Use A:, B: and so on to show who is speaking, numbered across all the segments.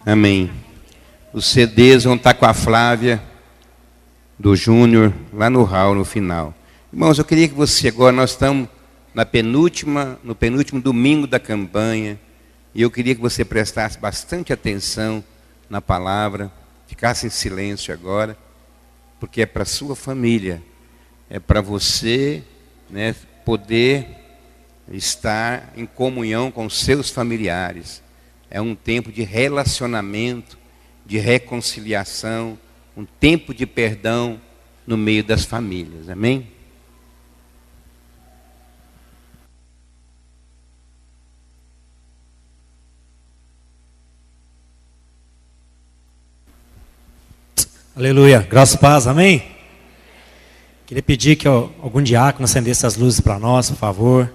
A: Amém. Os CDs vão estar com a Flávia, do Júnior, lá no hall, no final. Irmãos, eu queria que você agora, nós estamos no penúltimo domingo da campanha, e eu queria que você prestasse bastante atenção na palavra, ficasse em silêncio agora, porque é para a sua família, é para você, né, poder estar em comunhão com seus familiares. É um tempo de relacionamento, de reconciliação, um tempo de perdão no meio das famílias. Amém?
B: Aleluia, graças e paz, amém? Queria pedir que algum diácono acendesse as luzes para nós, por favor.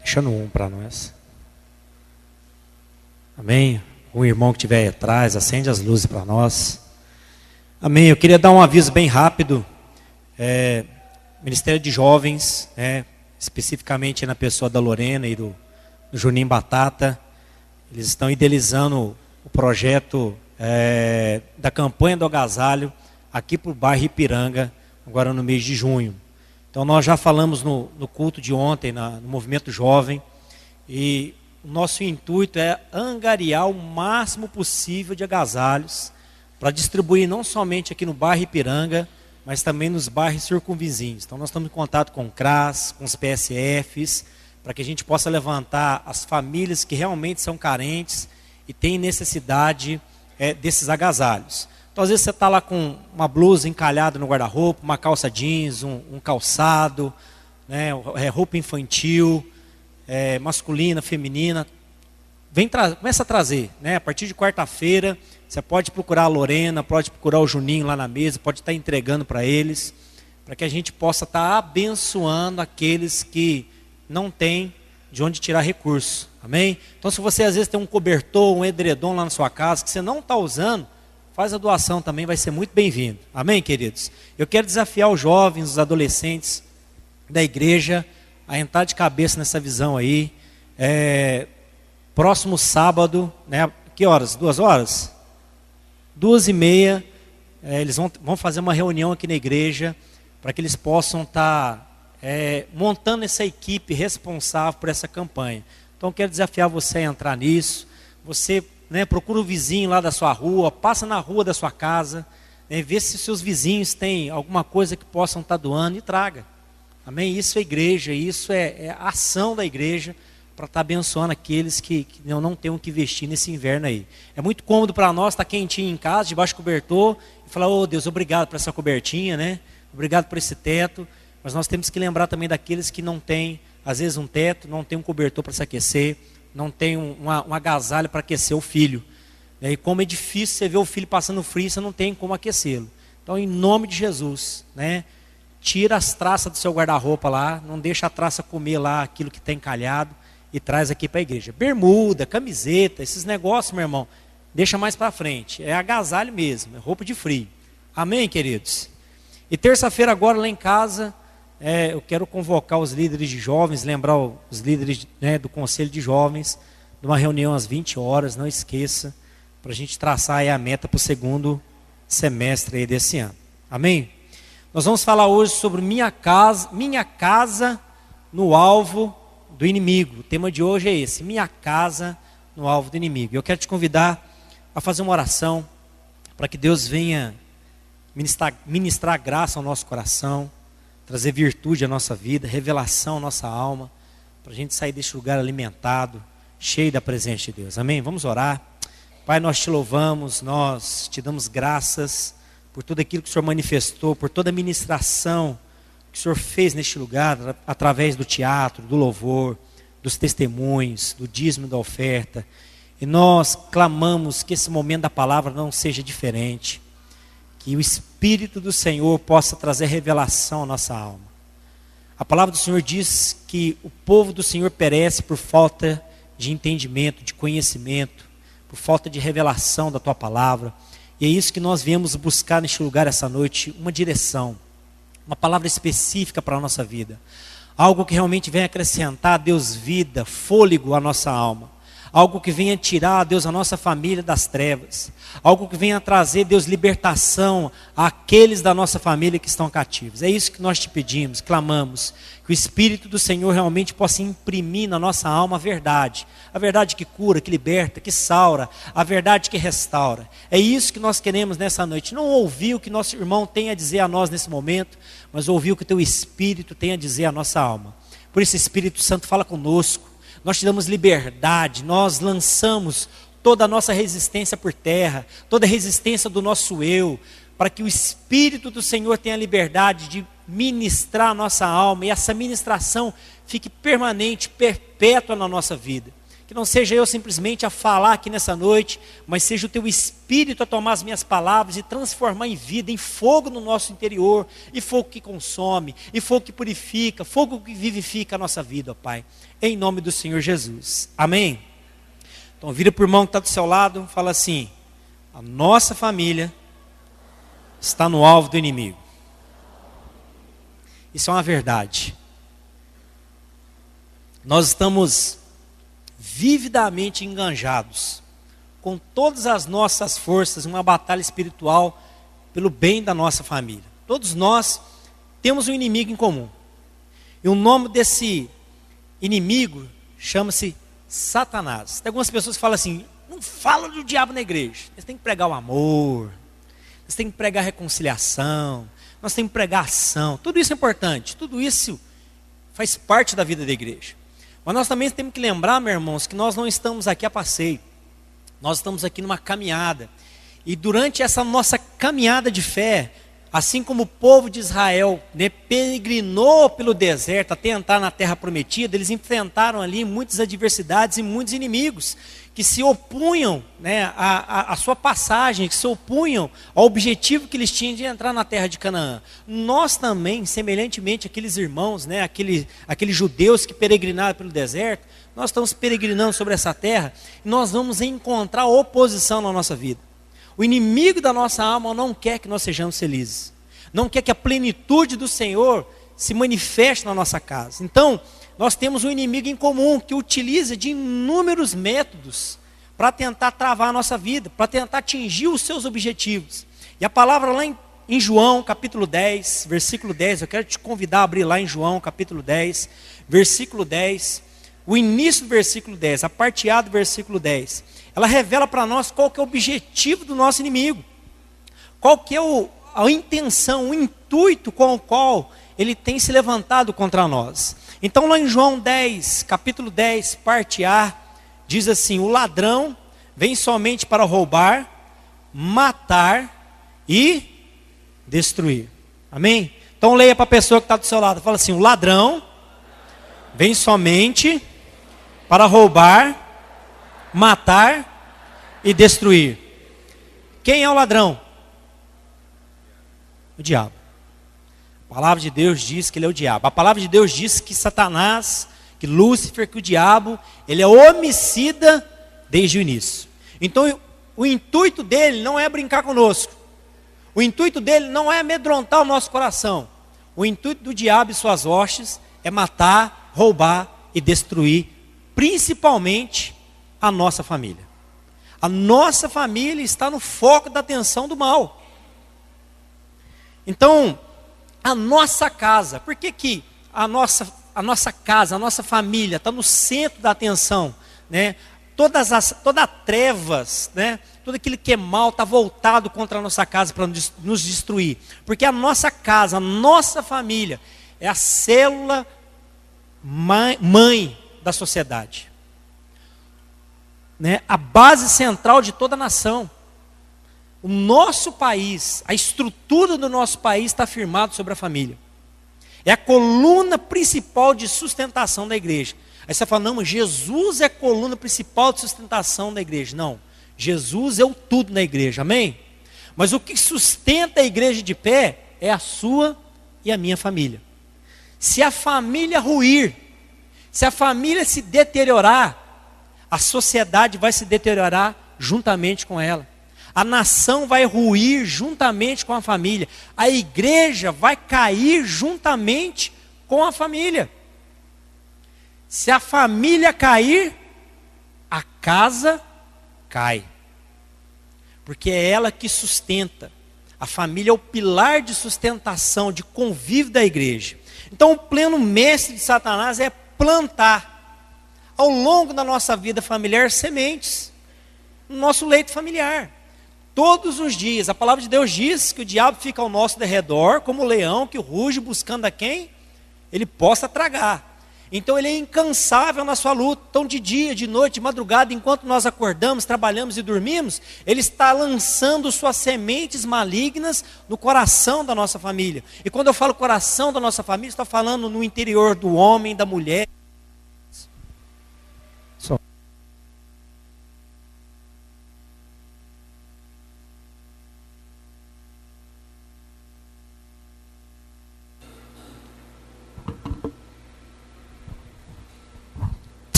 B: Deixando um para nós. Amém? O irmão que estiver aí atrás, acende as luzes para nós. Amém, eu queria dar um aviso bem rápido. Ministério de Jovens, especificamente na pessoa da Lorena e do Juninho Batata, eles estão idealizando o projeto da campanha do agasalho aqui para o bairro Ipiranga, agora no mês de junho. Então nós já falamos no culto de ontem, no movimento jovem, e o nosso intuito é angariar o máximo possível de agasalhos para distribuir não somente aqui no bairro Ipiranga, mas também nos bairros circunvizinhos. Então nós estamos em contato com o CRAS, com os PSFs, para que a gente possa levantar as famílias que realmente são carentes e têm necessidade desses agasalhos. Então às vezes você está lá com uma blusa encalhada no guarda-roupa, uma calça jeans, um calçado, né, roupa infantil, masculina, feminina. Começa a trazer, né? A partir de quarta-feira, você pode procurar a Lorena, pode procurar o Juninho lá na mesa, pode estar entregando para eles, para que a gente possa estar abençoando aqueles que não têm de onde tirar recurso. Amém? Então se você às vezes tem um cobertor, um edredom lá na sua casa, que você não está usando, faz a doação também, vai ser muito bem-vindo. Amém, queridos? Eu quero desafiar os jovens, os adolescentes da igreja a entrar de cabeça nessa visão aí. Próximo sábado, né? Que horas? 2 horas? 2h30, eles vão fazer uma reunião aqui na igreja, para que eles possam estar montando essa equipe responsável por essa campanha. Então eu quero desafiar você a entrar nisso. Você, né, procura o vizinho lá da sua rua, passa na rua da sua casa, né, vê se seus vizinhos têm alguma coisa que possam estar doando e traga. Amém? Isso é igreja, isso é a ação da igreja para estar abençoando aqueles que não tenham que vestir nesse inverno aí. É muito cômodo para nós estar quentinho em casa, debaixo do cobertor, e falar: oh Deus, obrigado por essa cobertinha, né? Obrigado por esse teto. Mas nós temos que lembrar também daqueles que não têm, às vezes, um teto, não tem um cobertor para se aquecer, não tem um agasalho para aquecer o filho. E como é difícil você ver o filho passando frio, você não tem como aquecê-lo. Então, em nome de Jesus, né, tira as traças do seu guarda-roupa lá, não deixa a traça comer lá aquilo que está encalhado e traz aqui para a igreja. Bermuda, camiseta, esses negócios, meu irmão, deixa mais para frente. É agasalho mesmo, é roupa de frio. Amém, queridos? E terça-feira agora lá em casa, eu quero convocar os líderes de jovens, lembrar os líderes, né, do Conselho de Jovens, de uma reunião às 20 horas, não esqueça, para a gente traçar aí a meta para o segundo semestre aí desse ano. Amém? Nós vamos falar hoje sobre minha casa no alvo do inimigo. O tema de hoje é esse: minha casa no alvo do inimigo. Eu quero te convidar a fazer uma oração para que Deus venha ministrar graça ao nosso coração, trazer virtude à nossa vida, revelação à nossa alma, para a gente sair deste lugar alimentado, cheio da presença de Deus. Amém? Vamos orar. Pai, nós te louvamos, nós te damos graças por tudo aquilo que o Senhor manifestou, por toda a ministração que o Senhor fez neste lugar, através do teatro, do louvor, dos testemunhos, do dízimo e da oferta. E nós clamamos que esse momento da palavra não seja diferente, que o Espírito do Senhor possa trazer revelação à nossa alma. A palavra do Senhor diz que o povo do Senhor perece por falta de entendimento, de conhecimento, por falta de revelação da tua palavra. E é isso que nós viemos buscar neste lugar essa noite, uma direção, uma palavra específica para a nossa vida. Algo que realmente venha acrescentar, Deus, vida, fôlego à nossa alma. algo que venha tirar, Deus, a nossa família das trevas, algo que venha trazer, Deus, libertação àqueles da nossa família que estão cativos. É isso que nós te pedimos, clamamos, que o Espírito do Senhor realmente possa imprimir na nossa alma a verdade que cura, que liberta, que saura, a verdade que restaura. É isso que nós queremos nessa noite, não ouvir o que nosso irmão tem a dizer a nós nesse momento, mas ouvir o que o teu Espírito tem a dizer à nossa alma. Por isso, Espírito Santo, fala conosco. Nós te damos liberdade, nós lançamos toda a nossa resistência por terra, toda a resistência do nosso eu, para que o Espírito do Senhor tenha a liberdade de ministrar a nossa alma, e essa ministração fique permanente, perpétua na nossa vida. Que não seja eu simplesmente a falar aqui nessa noite, mas seja o teu Espírito a tomar as minhas palavras e transformar em vida, em fogo no nosso interior, e fogo que consome, e fogo que purifica, fogo que vivifica a nossa vida, ó Pai. Em nome do Senhor Jesus. Amém? Então vira para o irmão que está do seu lado, fala assim: a nossa família está no alvo do inimigo. Isso é uma verdade. Nós estamos vividamente enganjados, com todas as nossas forças, em uma batalha espiritual pelo bem da nossa família. Todos nós temos um inimigo em comum. E o nome desse inimigo chama-se Satanás. Tem algumas pessoas que falam assim: não fala do diabo na igreja. Eles têm que pregar o amor, eles têm que pregar a reconciliação, nós temos que pregar a ação. Tudo isso é importante, tudo isso faz parte da vida da igreja. Mas nós também temos que lembrar, meus irmãos, que nós não estamos aqui a passeio. Nós estamos aqui numa caminhada. E durante essa nossa caminhada de fé, assim como o povo de Israel, né, peregrinou pelo deserto até entrar na terra prometida, eles enfrentaram ali muitas adversidades e muitos inimigos que se opunham, né, à sua passagem, que se opunham ao objetivo que eles tinham de entrar na terra de Canaã. Nós também, semelhantemente àqueles irmãos, né, aqueles judeus que peregrinaram pelo deserto, nós estamos peregrinando sobre essa terra e nós vamos encontrar oposição na nossa vida. O inimigo da nossa alma não quer que nós sejamos felizes, não quer que a plenitude do Senhor se manifeste na nossa casa. Então, nós temos um inimigo em comum que utiliza de inúmeros métodos para tentar travar a nossa vida, para tentar atingir os seus objetivos. E a palavra lá em João, capítulo 10, versículo 10, eu quero te convidar a abrir lá em João, capítulo 10, versículo 10, o início do versículo 10, a parte A do versículo 10. Ela revela para nós qual que é o objetivo do nosso inimigo, qual que é a intenção, o intuito com o qual ele tem se levantado contra nós. Então lá em João 10, capítulo 10, parte A, diz assim: o ladrão vem somente para roubar, matar e destruir. Amém? Então leia para a pessoa que está do seu lado, fala assim: o ladrão vem somente para roubar, matar e destruir. Quem é o ladrão? O diabo. A palavra de Deus diz que ele é o diabo. A palavra de Deus diz que Satanás, que Lúcifer, que o diabo, ele é homicida desde o início. Então o intuito dele não é brincar conosco. O intuito dele não é amedrontar o nosso coração. O intuito do diabo e suas hostes é matar, roubar e destruir, principalmente a nossa família. A nossa família está no foco da atenção do mal. Então, a nossa casa, por que a nossa casa, a nossa família está no centro da atenção, né? Todas as trevas, né? Tudo aquilo que é mal está voltado contra a nossa casa para nos destruir. Porque a nossa casa, a nossa família é a célula mãe da sociedade, né? A base central de toda a nação. O nosso país, a estrutura do nosso país está firmada sobre a família. É a coluna principal de sustentação da igreja. Aí você fala: não, mas Jesus é a coluna principal de sustentação da igreja. Não, Jesus é o tudo na igreja, amém? Mas o que sustenta a igreja de pé é a sua e a minha família. Se a família ruir, se a família se deteriorar, a sociedade vai se deteriorar juntamente com ela. A nação vai ruir juntamente com a família. A igreja vai cair juntamente com a família. Se a família cair, a casa cai. Porque é ela que sustenta. A família é o pilar de sustentação, de convívio da igreja. Então o pleno mestre de Satanás é plantar, ao longo da nossa vida familiar, sementes, no nosso leito familiar. Todos os dias, a palavra de Deus diz que o diabo fica ao nosso derredor, como o leão que ruge buscando a quem ele possa tragar. Então ele é incansável na sua luta. Então de dia, de noite, de madrugada, enquanto nós acordamos, trabalhamos e dormimos, ele está lançando suas sementes malignas no coração da nossa família. E quando eu falo coração da nossa família, estou falando no interior do homem, da mulher. Só.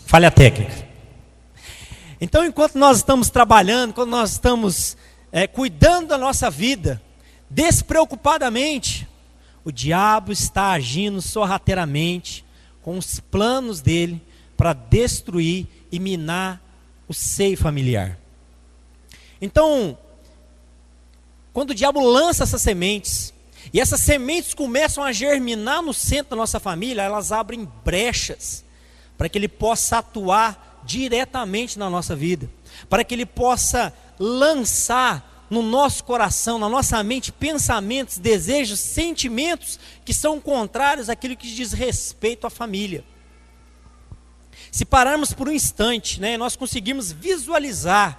B: Falha técnica. Então, enquanto nós estamos trabalhando, quando nós estamos cuidando da nossa vida, despreocupadamente, o diabo está agindo sorrateiramente com os planos dele para destruir e minar o seio familiar. Então, quando o diabo lança essas sementes, e essas sementes começam a germinar no centro da nossa família, elas abrem brechas para que ele possa atuar diretamente na nossa vida, para que ele possa lançar no nosso coração, na nossa mente, pensamentos, desejos, sentimentos que são contrários àquilo que diz respeito à família. Se pararmos por um instante, nós conseguimos visualizar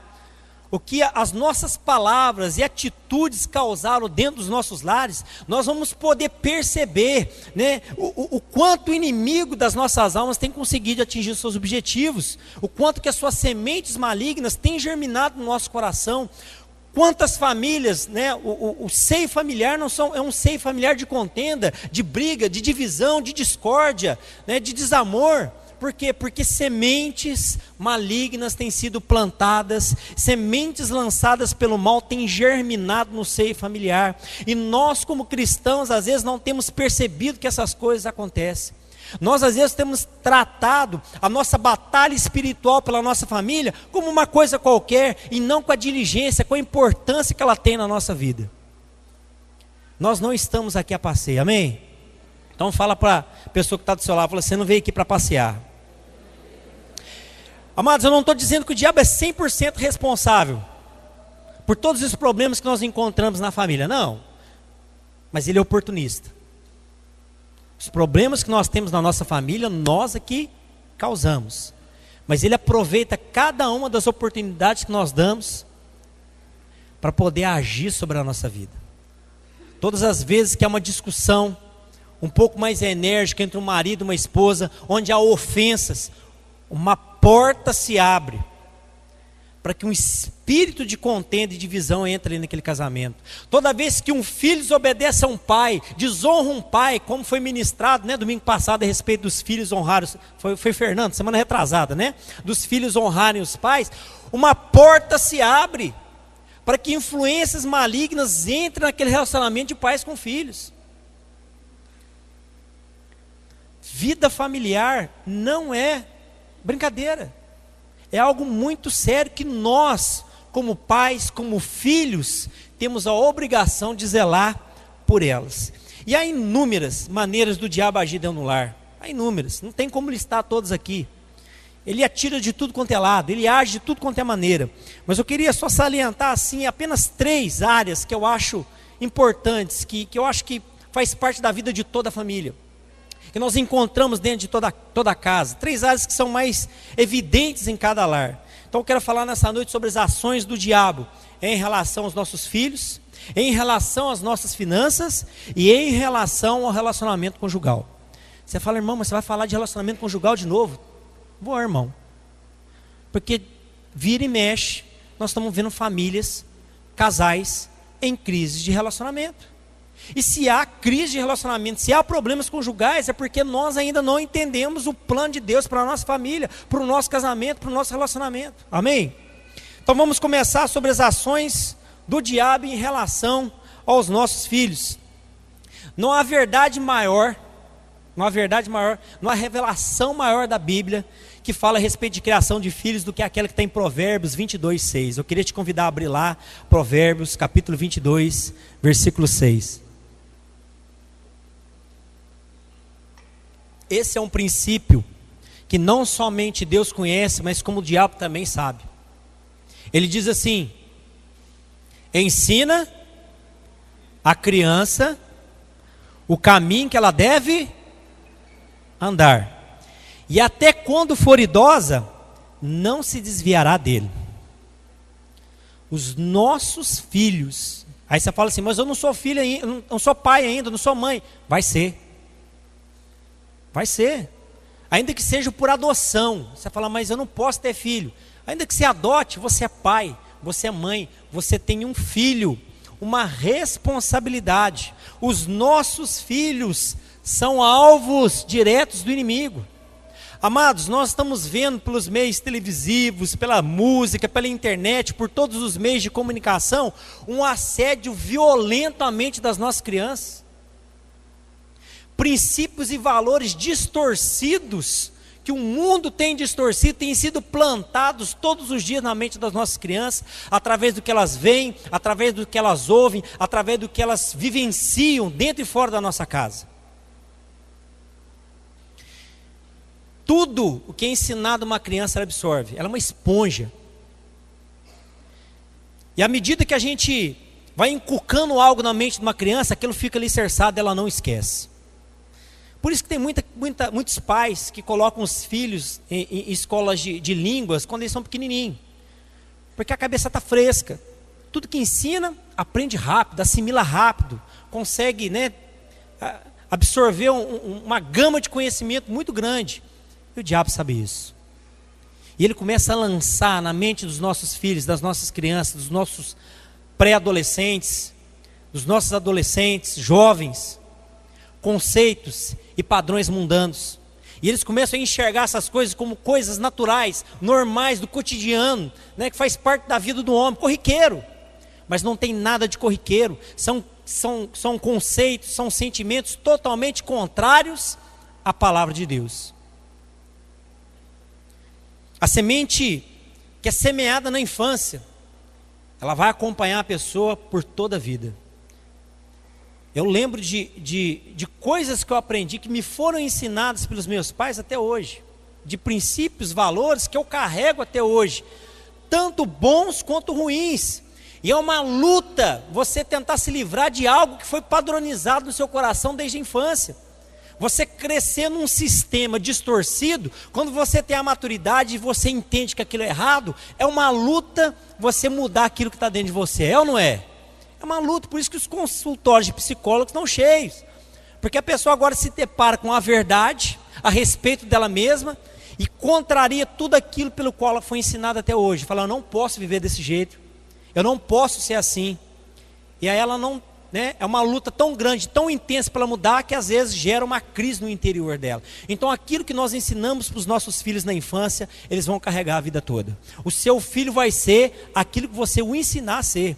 B: o que as nossas palavras e atitudes causaram dentro dos nossos lares, nós vamos poder perceber o quanto o inimigo das nossas almas tem conseguido atingir os seus objetivos, o quanto que as suas sementes malignas têm germinado no nosso coração. Quantas famílias, o seio familiar é um seio familiar de contenda, de briga, de divisão, de discórdia, de desamor. Por quê? Porque sementes malignas têm sido plantadas, sementes lançadas pelo mal têm germinado no seio familiar. E nós, como cristãos, às vezes não temos percebido que essas coisas acontecem. Nós, às vezes, temos tratado a nossa batalha espiritual pela nossa família como uma coisa qualquer, e não com a diligência, com a importância que ela tem na nossa vida. Nós não estamos aqui a passeio, amém? Então fala para a pessoa que está do seu lado, fala, você não veio aqui para passear. Amados, eu não estou dizendo que o diabo é 100% responsável por todos os problemas que nós encontramos na família, não. Mas ele é oportunista. Os problemas que nós temos na nossa família, nós aqui causamos. Mas ele aproveita cada uma das oportunidades que nós damos para poder agir sobre a nossa vida. Todas as vezes que há uma discussão um pouco mais enérgica entre um marido e uma esposa, onde há ofensas, uma porta se abre para que um espírito de contenda e divisão entre naquele casamento. Toda vez que um filho desobedece a um pai, desonra um pai, como foi ministrado, domingo passado, a respeito dos filhos honrarem, foi Fernando, semana retrasada, dos filhos honrarem os pais, uma porta se abre para que influências malignas entrem naquele relacionamento de pais com filhos. Vida familiar não é brincadeira. É algo muito sério que nós, como pais, como filhos, temos a obrigação de zelar por elas. E há inúmeras maneiras do diabo agir dentro do lar. Há inúmeras, não tem como listar todas aqui. Ele atira de tudo quanto é lado, ele age de tudo quanto é maneira. Mas eu queria só salientar assim apenas 3 áreas que eu acho importantes, que eu acho que faz parte da vida de toda a família, que nós encontramos dentro de toda a casa. 3 áreas que são mais evidentes em cada lar. Então eu quero falar nessa noite sobre as ações do diabo em relação aos nossos filhos, em relação às nossas finanças e em relação ao relacionamento conjugal. Você fala, irmão, mas você vai falar de relacionamento conjugal de novo? Vou, irmão. Porque vira e mexe, nós estamos vendo famílias, casais em crise de relacionamento. E se há crise de relacionamento, se há problemas conjugais, é porque nós ainda não entendemos o plano de Deus para a nossa família, para o nosso casamento, para o nosso relacionamento. Amém? Então vamos começar sobre as ações do diabo em relação aos nossos filhos. Não há verdade maior, não há revelação maior da Bíblia que fala a respeito de criação de filhos do que aquela que está em Provérbios 22, 6. Eu queria te convidar a abrir lá, Provérbios, capítulo 22, versículo 6. Esse é um princípio que não somente Deus conhece, mas como o diabo também sabe. Ele diz assim: ensina a criança o caminho que ela deve andar, e até quando for idosa, não se desviará dele. Os nossos filhos, aí você fala assim, mas eu não sou filho ainda, não sou pai ainda, não sou mãe. Vai ser. Vai ser. Ainda que seja por adoção. Você fala, mas eu não posso ter filho. Ainda que você adote, você é pai, você é mãe, você tem um filho, uma responsabilidade. Os nossos filhos são alvos diretos do inimigo. Amados, nós estamos vendo pelos meios televisivos, pela música, pela internet, por todos os meios de comunicação, um assédio violento à mente das nossas crianças. Princípios e valores distorcidos, que o mundo tem distorcido, têm sido plantados todos os dias na mente das nossas crianças, através do que elas veem, através do que elas ouvem, através do que elas vivenciam dentro e fora da nossa casa. Tudo o que é ensinado a uma criança, ela absorve. Ela é uma esponja. E à medida que a gente vai inculcando algo na mente de uma criança, aquilo fica alicerçado, ela não esquece. Por isso que tem muitos pais que colocam os filhos em escolas de línguas quando eles são pequenininhos. Porque a cabeça está fresca. Tudo que ensina, aprende rápido, assimila rápido, consegue, absorver uma gama de conhecimento muito grande. E o diabo sabe isso. E ele começa a lançar na mente dos nossos filhos, das nossas crianças, dos nossos pré-adolescentes, dos nossos adolescentes, jovens, conceitos e padrões mundanos. E eles começam a enxergar essas coisas como coisas naturais, normais, do cotidiano, que faz parte da vida do homem, corriqueiro. Mas não tem nada de corriqueiro. São conceitos, são sentimentos totalmente contrários à palavra de Deus. A semente que é semeada na infância, ela vai acompanhar a pessoa por toda a vida. Eu lembro de coisas que eu aprendi, que me foram ensinadas pelos meus pais até hoje. De princípios, valores que eu carrego até hoje. Tanto bons quanto ruins. E é uma luta você tentar se livrar de algo que foi padronizado no seu coração desde a infância. Você crescer num sistema distorcido, quando você tem a maturidade e você entende que aquilo é errado, é uma luta você mudar aquilo que está dentro de você. É ou não é? É uma luta, por isso que os consultórios de psicólogos estão cheios. Porque a pessoa agora se depara com a verdade a respeito dela mesma e contraria tudo aquilo pelo qual ela foi ensinada até hoje. Fala, eu não posso viver desse jeito, eu não posso ser assim. E aí ela não, é uma luta tão grande, tão intensa para ela mudar, que às vezes gera uma crise no interior dela. Então aquilo que nós ensinamos para os nossos filhos na infância, eles vão carregar a vida toda. O seu filho vai ser aquilo que você o ensinar a ser.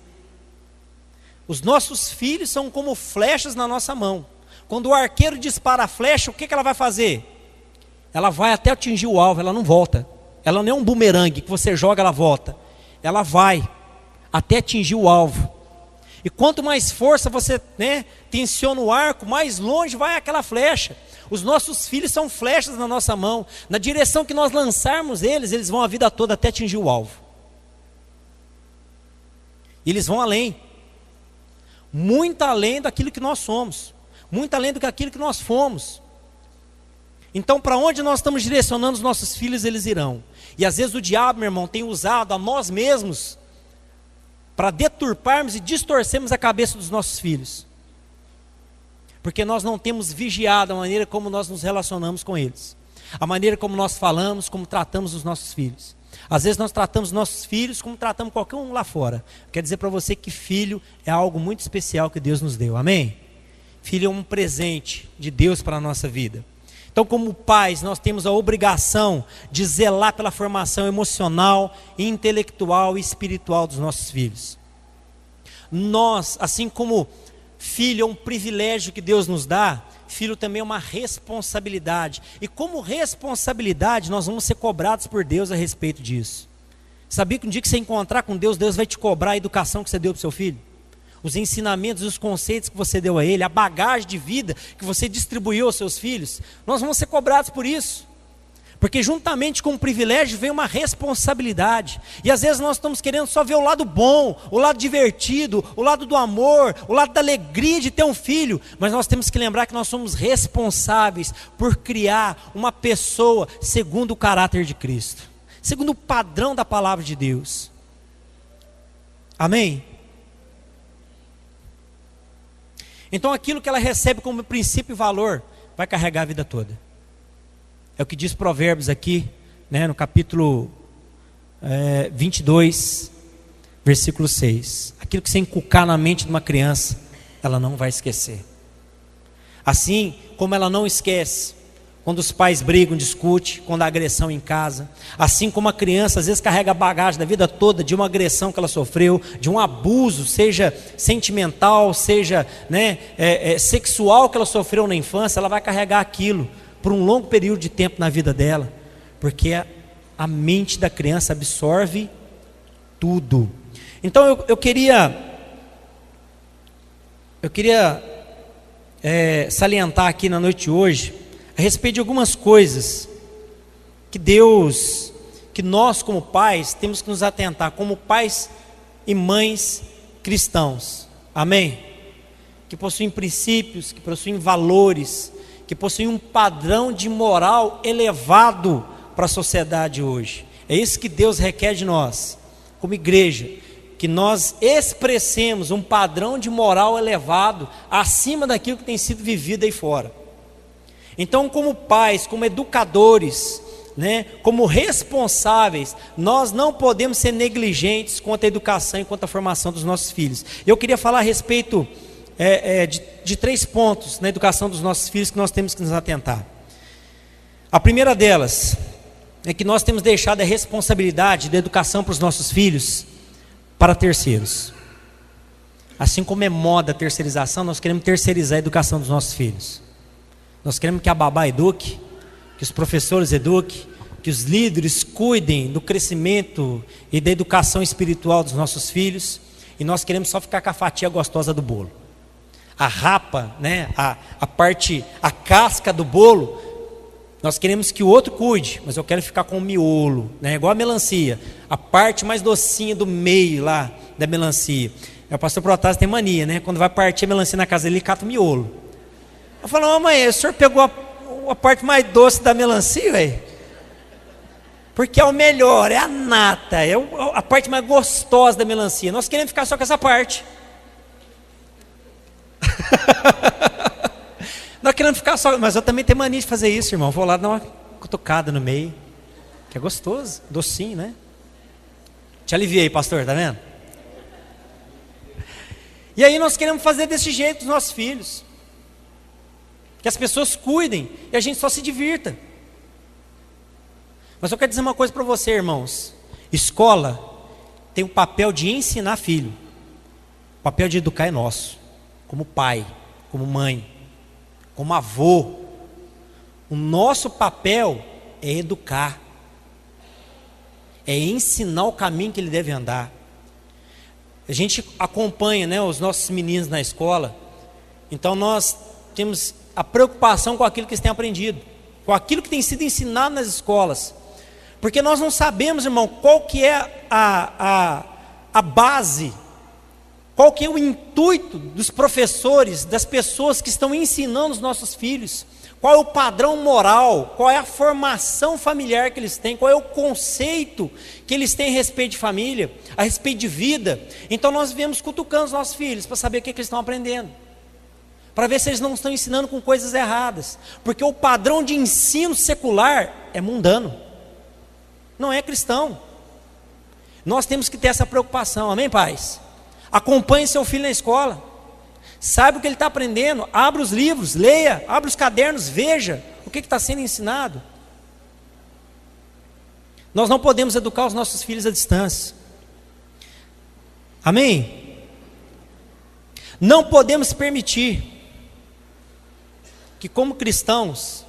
B: Os nossos filhos são como flechas na nossa mão. Quando o arqueiro dispara a flecha, o que ela vai fazer? Ela vai até atingir o alvo, ela não volta. Ela não é um bumerangue que você joga, ela volta. Ela vai até atingir o alvo. E quanto mais força você tensiona o arco, mais longe vai aquela flecha. Os nossos filhos são flechas na nossa mão. Na direção que nós lançarmos eles vão a vida toda até atingir o alvo. E eles vão além. Muito além daquilo que nós somos. Muito além do que aquilo que nós fomos. Então, para onde nós estamos direcionando os nossos filhos, eles irão. E às vezes o diabo, meu irmão, tem usado a nós mesmos para deturparmos e distorcermos a cabeça dos nossos filhos. Porque nós não temos vigiado a maneira como nós nos relacionamos com eles. A maneira como nós falamos, como tratamos os nossos filhos. Às vezes nós tratamos nossos filhos como tratamos qualquer um lá fora. Quer dizer para você que filho é algo muito especial que Deus nos deu, amém? Filho é um presente de Deus para a nossa vida. Então, como pais, nós temos a obrigação de zelar pela formação emocional, intelectual e espiritual dos nossos filhos. Nós, assim como filho é um privilégio que Deus nos dá, filho também é uma responsabilidade. E como responsabilidade, nós vamos ser cobrados por Deus a respeito disso. Sabia que um dia que você encontrar com Deus, Deus vai te cobrar a educação que você deu para o seu filho? Os ensinamentos, os conceitos que você deu a ele, a bagagem de vida que você distribuiu aos seus filhos. Nós vamos ser cobrados por isso. Porque juntamente com o privilégio vem uma responsabilidade. E às vezes nós estamos querendo só ver o lado bom, o lado divertido, o lado do amor, o lado da alegria de ter um filho. Mas nós temos que lembrar que nós somos responsáveis por criar uma pessoa segundo o caráter de Cristo, segundo o padrão da palavra de Deus. Amém? Então aquilo que ela recebe como princípio e valor, vai carregar a vida toda. É o que diz Provérbios aqui, né, no capítulo 22, versículo 6. Aquilo que você inculcar na mente de uma criança, ela não vai esquecer. Assim como ela não esquece quando os pais brigam, discutem, quando há agressão em casa. Assim como a criança às vezes carrega a bagagem da vida toda de uma agressão que ela sofreu, de um abuso, seja sentimental, seja, né, sexual que ela sofreu na infância, ela vai carregar aquilo por um longo período de tempo na vida dela, porque a mente da criança absorve tudo. Então eu queria salientar aqui na noite de hoje a respeito de algumas coisas que nós como pais temos que nos atentar, como pais e mães cristãos, amém? Que possuem princípios, que possuem valores, que possuem um padrão de moral elevado para a sociedade hoje. É isso que Deus requer de nós, como igreja, que nós expressemos um padrão de moral elevado, acima daquilo que tem sido vivido aí fora. Então, como pais, como educadores, né, como responsáveis, nós não podemos ser negligentes quanto à educação e quanto à formação dos nossos filhos. Eu queria falar a respeito de 3 pontos na educação dos nossos filhos que nós temos que nos atentar. A primeira delas é que nós temos deixado a responsabilidade da educação para os nossos filhos para terceiros. Assim como é moda a terceirização, nós queremos terceirizar a educação dos nossos filhos. Nós queremos que a babá eduque, que os professores eduquem, que os líderes cuidem do crescimento e da educação espiritual dos nossos filhos, e nós queremos só ficar com a fatia gostosa do bolo. A rapa, né, a casca do bolo, nós queremos que o outro cuide, mas eu quero ficar com o miolo, né, igual a melancia, a parte mais docinha do meio lá da melancia. O pastor Protásio tem mania, né, quando vai partir a melancia na casa dele, ele cata o miolo. Eu falo, mamãe, o senhor pegou a parte mais doce da melancia, velho? Porque é o melhor, é a nata, é a parte mais gostosa da melancia. Nós queremos ficar só com essa parte. Nós queremos ficar só, mas eu também tenho mania de fazer isso, irmão. Vou lá dar uma cutucada no meio, que é gostoso, docinho, né? Te aliviei, pastor, tá vendo? E aí nós queremos fazer desse jeito com os nossos filhos, que as pessoas cuidem e a gente só se divirta. Mas eu quero dizer uma coisa para você, irmãos. Escola tem o papel de ensinar filho. O papel de educar é nosso, como pai, como mãe, como avô. O nosso papel é educar, é ensinar o caminho que ele deve andar. A gente acompanha, né, os nossos meninos na escola. Então nós temos a preocupação com aquilo que eles têm aprendido, com aquilo que tem sido ensinado nas escolas. Porque nós não sabemos, irmão, qual que é a base, qual que é o intuito dos professores, das pessoas que estão ensinando os nossos filhos, qual é o padrão moral, qual é a formação familiar que eles têm, qual é o conceito que eles têm a respeito de família, a respeito de vida. Então nós viemos cutucando os nossos filhos para saber o que eles estão aprendendo, para ver se eles não estão ensinando com coisas erradas, porque o padrão de ensino secular é mundano, não é cristão. Nós temos que ter essa preocupação, amém, pais? Acompanhe seu filho na escola, saiba o que ele está aprendendo, abra os livros, leia, abra os cadernos, veja o que está sendo ensinado. Nós não podemos educar os nossos filhos à distância, amém? Não podemos permitir que, como cristãos,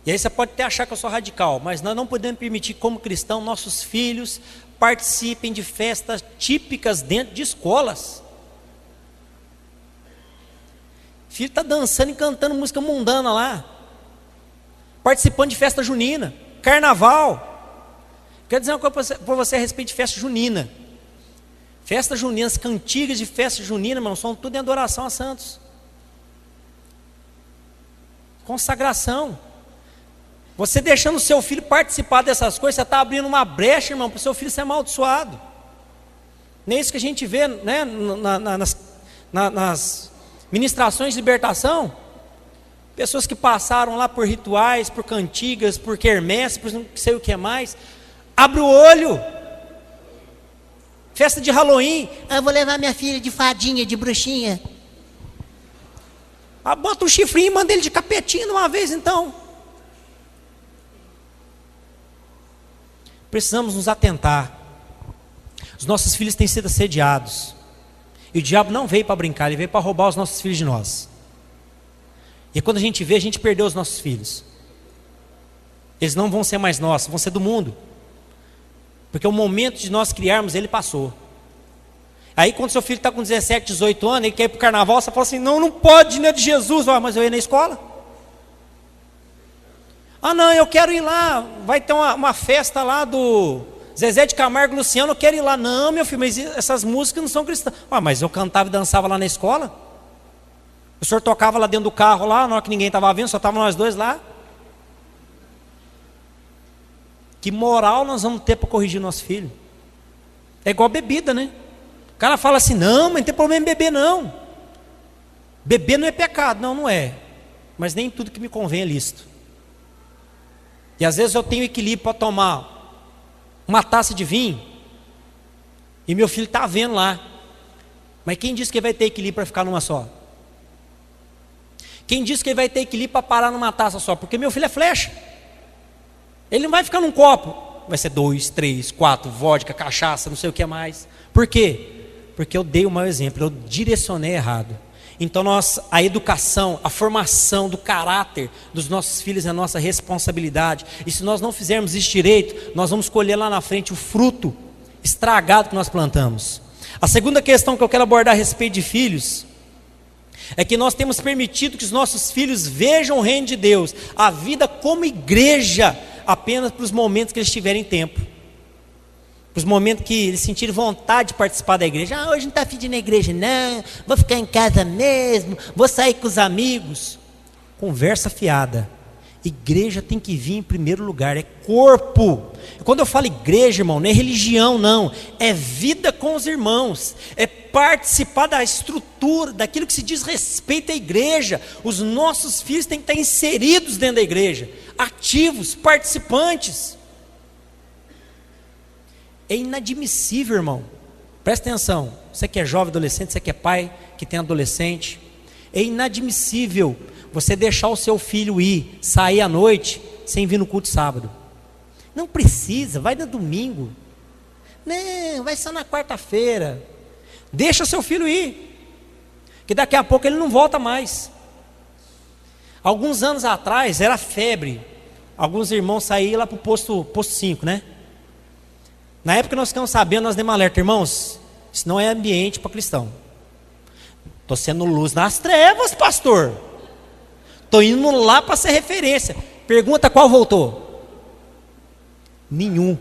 B: e aí você pode até achar que eu sou radical, mas nós não podemos permitir, como cristão, nossos filhos participem de festas típicas dentro de escolas. O filho está dançando e cantando música mundana lá, participando de festa junina, carnaval. Quero dizer uma coisa para você a respeito de festa junina. Festas juninas, cantigas de festa junina, irmão, são tudo em adoração a santos. Consagração. Você deixando o seu filho participar dessas coisas, você está abrindo uma brecha, irmão, para o seu filho ser amaldiçoado. Nem isso que a gente vê, né, nas ministrações de libertação. Pessoas que passaram lá por rituais, por cantigas, por quermesse, por não sei o que mais. Abre o olho. Festa de Halloween.
C: Eu vou levar minha filha de fadinha, de bruxinha.
B: Bota um chifrinho e manda ele de capetinho de uma vez então. Precisamos nos atentar. Os nossos filhos têm sido assediados. E o diabo não veio para brincar, ele veio para roubar os nossos filhos de nós. E quando a gente vê, a gente perdeu os nossos filhos. Eles não vão ser mais nossos, vão ser do mundo. Porque o momento de nós criarmos, ele passou. Aí quando seu filho está com 17, 18 anos, ele quer ir para o carnaval, você fala assim, não pode, não é de Jesus. Mas eu ia na escola. Não, eu quero ir lá, vai ter uma festa lá do Zezé de Camargo e Luciano, eu quero ir lá. Não, meu filho, mas essas músicas não são cristãs. Mas eu cantava e dançava lá na escola. O senhor tocava lá dentro do carro, lá, na hora que ninguém estava vendo, só estavam nós dois lá. Que moral nós vamos ter para corrigir nosso filho? É igual bebida, né? O cara fala assim, não, mas não tem problema em beber não. Beber não é pecado. Não é. Mas nem tudo que me convém é lícito. E às vezes eu tenho equilíbrio para tomar uma taça de vinho, e meu filho está vendo lá. Mas quem disse que ele vai ter equilíbrio para ficar numa só? Quem disse que ele vai ter equilíbrio para parar numa taça só? Porque meu filho é flecha. Ele não vai ficar num copo. Vai ser 2, 3, 4, vodka, cachaça, não sei o que mais. Por quê? Porque eu dei o mau exemplo, eu direcionei errado. Então a educação, a formação do caráter dos nossos filhos é a nossa responsabilidade. E se nós não fizermos isso direito, nós vamos colher lá na frente o fruto estragado que nós plantamos. A segunda questão que eu quero abordar a respeito de filhos é que nós temos permitido que os nossos filhos vejam o reino de Deus, a vida como igreja, apenas para os momentos que eles tiverem tempo, para os momentos que eles sentirem vontade de participar da igreja. Hoje não está afim de ir na igreja não, vou ficar em casa mesmo, vou sair com os amigos. Conversa fiada. Igreja tem que vir em primeiro lugar, é corpo. Quando eu falo igreja, irmão, não é religião não, é vida com os irmãos, é participar da estrutura, daquilo que se diz respeito à igreja. Os nossos filhos têm que estar inseridos dentro da igreja, ativos, participantes. É inadmissível, irmão, presta atenção, você que é jovem, adolescente, você que é pai, que tem adolescente, é inadmissível você deixar o seu filho sair à noite, sem vir no culto sábado. Não precisa, vai no domingo. Não, vai só na quarta-feira. Deixa seu filho ir, que daqui a pouco ele não volta mais. Alguns anos atrás, era febre, alguns irmãos saíam lá para o posto 5, né? Na época nós ficamos sabendo, nós demos um alerta, irmãos, isso não é ambiente para cristão. Estou sendo luz nas trevas, pastor. Estou indo lá para ser referência. Pergunta qual voltou? Nenhum.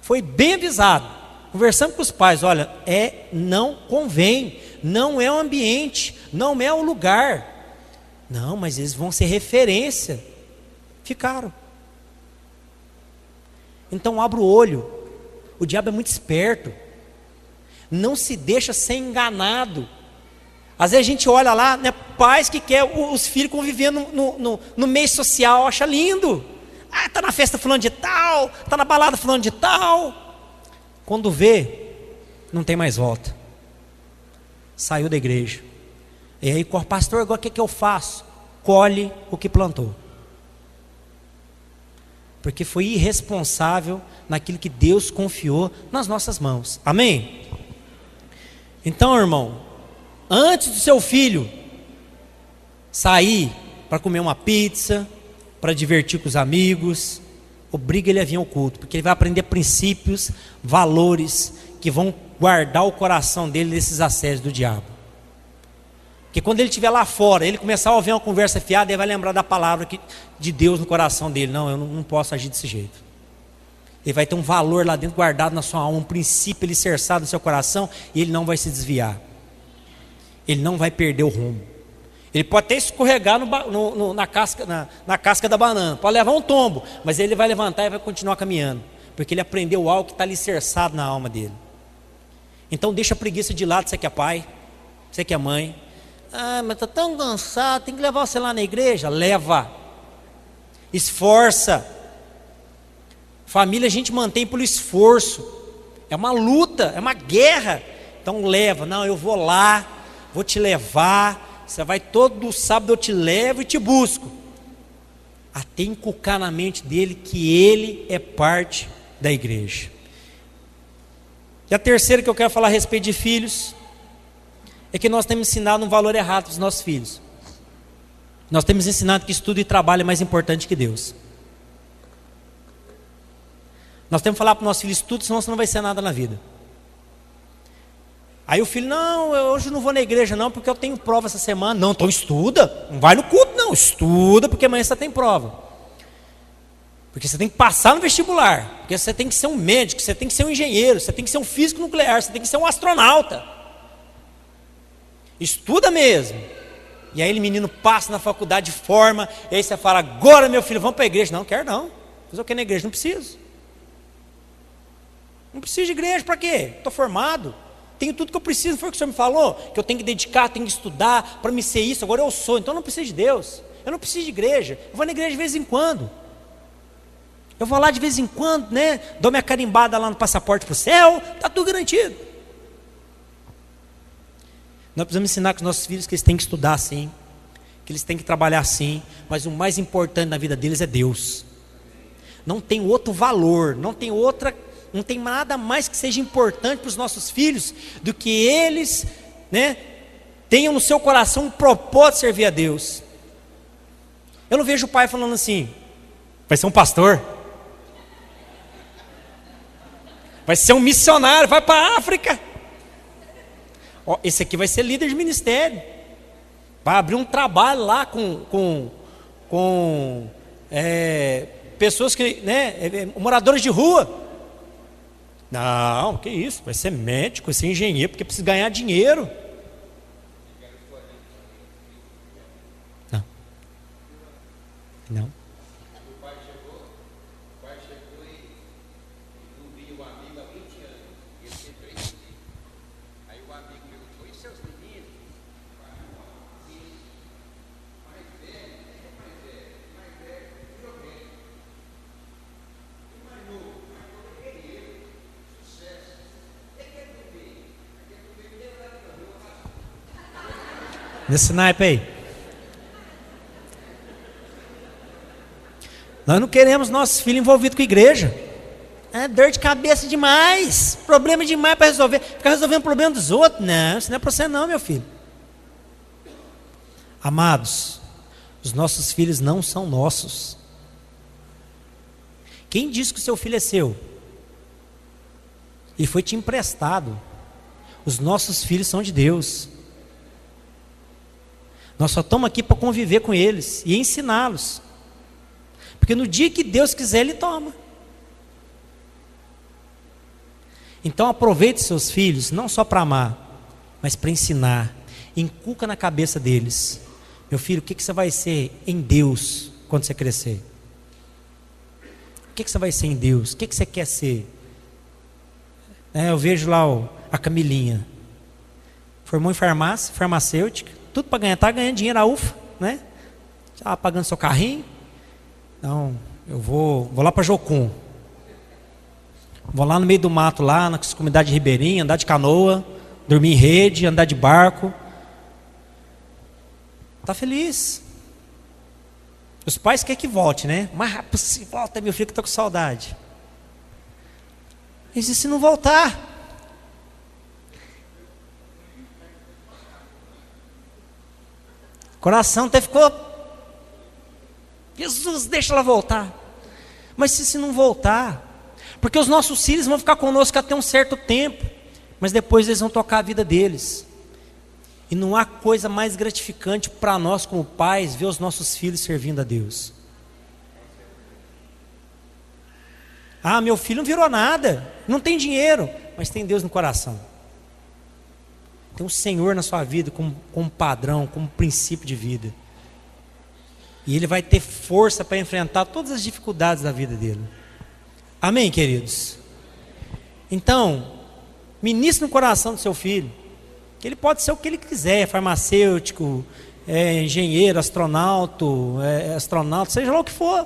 B: Foi bem avisado. Conversamos com os pais, olha, não convém, não é o ambiente, não é o lugar. Não, mas eles vão ser referência. Ficaram. Então abra o olho. O diabo é muito esperto. Não se deixa ser enganado. Às vezes a gente olha lá, né, pais que querem os filhos convivendo no meio social, acha lindo. Está na festa fulano de tal, está na balada fulano de tal. Quando vê, não tem mais volta. Saiu da igreja. E aí, pastor, agora o que eu faço? Colhe o que plantou. Porque foi irresponsável naquilo que Deus confiou nas nossas mãos. Amém? Então, irmão, Antes do seu filho sair para comer uma pizza, para divertir com os amigos, obriga ele a vir ao culto, porque ele vai aprender princípios, valores que vão guardar o coração dele desses assédios do diabo. Porque quando ele estiver lá fora, ele começar a ouvir uma conversa fiada, ele vai lembrar da palavra de Deus no coração dele. Não, eu não posso agir desse jeito. Ele vai ter um valor lá dentro guardado na sua alma, um princípio alicerçado no seu coração, e ele não vai se desviar. Ele não vai perder o rumo. Ele pode até escorregar na casca da banana, pode levar um tombo, mas ele vai levantar e vai continuar caminhando, porque ele aprendeu algo que está alicerçado na alma dele. Então deixa a preguiça de lado, você que é pai, você que é mãe. Ah, mas estou tão cansado, tem que levar você lá na igreja? Leva, esforça. Família a gente mantém pelo esforço, é uma luta, é uma guerra. Então leva, não, eu vou lá, vou te levar, você vai todo sábado, eu te levo e te busco, até inculcar na mente dele que ele é parte da igreja. E a terceira que eu quero falar a respeito de filhos, é que nós temos ensinado um valor errado para os nossos filhos. Nós temos ensinado que estudo e trabalho é mais importante que Deus. Nós temos que falar para o nosso filho: estudo, senão você não vai ser nada na vida. Aí o filho: não, hoje eu não vou na igreja não, porque eu tenho prova essa semana. Não, então estuda, não vai no culto não, estuda, porque amanhã você tem prova. Porque você tem que passar no vestibular, porque você tem que ser um médico, você tem que ser um engenheiro, você tem que ser um físico nuclear, você tem que ser um astronauta. Estuda mesmo. E aí o menino passa na faculdade, forma, e aí você fala: agora meu filho, vamos para a igreja. Não, quero não. Fazer o que na igreja? Não preciso. Não preciso de igreja, para quê? Estou formado, tenho tudo que eu preciso. Foi o que o senhor me falou, que eu tenho que dedicar, tenho que estudar para me ser isso. Agora eu sou, então eu não preciso de Deus. Eu não preciso de igreja, eu vou na igreja de vez em quando. Eu vou lá de vez em quando, né? Dou minha carimbada lá no passaporte para o céu, está tudo garantido. Nós precisamos ensinar com os nossos filhos que eles têm que estudar sim, que eles têm que trabalhar sim, mas o mais importante na vida deles é Deus. Não tem outro valor, não tem nada mais que seja importante para os nossos filhos do que eles, né, tenham no seu coração um propósito de servir a Deus. Eu não vejo o pai falando assim: vai ser um pastor, vai ser um missionário, vai para a África. Ó, esse aqui vai ser líder de ministério, vai abrir um trabalho lá com pessoas que, né, moradores de rua. Não, que isso, vai ser médico, vai ser engenheiro, porque precisa ganhar dinheiro. Não. O pai chegou e não via o amigo há 20 anos. E ele tem 3 filhos. Aí o amigo perguntou: e seus meninos? Mais velho, virou bem. E mais novo, guerreiro, sucesso. Ele quer viver. Nesse naipe aí. Nós não queremos nossos filhos envolvidos com a igreja. É dor de cabeça demais, problema demais para resolver. Ficar resolvendo o problema dos outros. Não, isso não é para você não, meu filho. Amados, os nossos filhos não são nossos. Quem diz que o seu filho é seu? Ele foi te emprestado. Os nossos filhos são de Deus. Nós só estamos aqui para conviver com eles e ensiná-los. Porque no dia que Deus quiser, Ele toma. Então aproveite seus filhos, não só para amar, mas para ensinar. Inculca na cabeça deles: meu filho, o que você vai ser em Deus quando você crescer? O que você vai ser em Deus? O que você quer ser? Eu vejo lá a Camilinha, formou em farmácia, farmacêutica, tudo para ganhar, tá ganhando dinheiro, a ufa, né? Tá pagando seu carrinho. Então, eu vou lá para Jocum. Vou lá no meio do mato, lá na comunidade de Ribeirinha, andar de canoa, dormir em rede, andar de barco. Está feliz. Os pais querem que volte, né? Mas rápido, volta, meu filho, que estou com saudade. Mas e se não voltar? coração até ficou, Jesus, deixa ela voltar. Mas se não voltar, porque os nossos filhos vão ficar conosco até um certo tempo, mas depois eles vão tocar a vida deles. E não há coisa mais gratificante para nós como pais ver os nossos filhos servindo a Deus. Ah, meu filho não virou nada, não tem dinheiro, mas tem Deus no coração. Tem um Senhor na sua vida como padrão, como princípio de vida. E ele vai ter força para enfrentar todas as dificuldades da vida dele. Amém, queridos? Então, ministre no coração do seu filho, que ele pode ser o que ele quiser, farmacêutico, engenheiro, astronauta, seja lá o que for.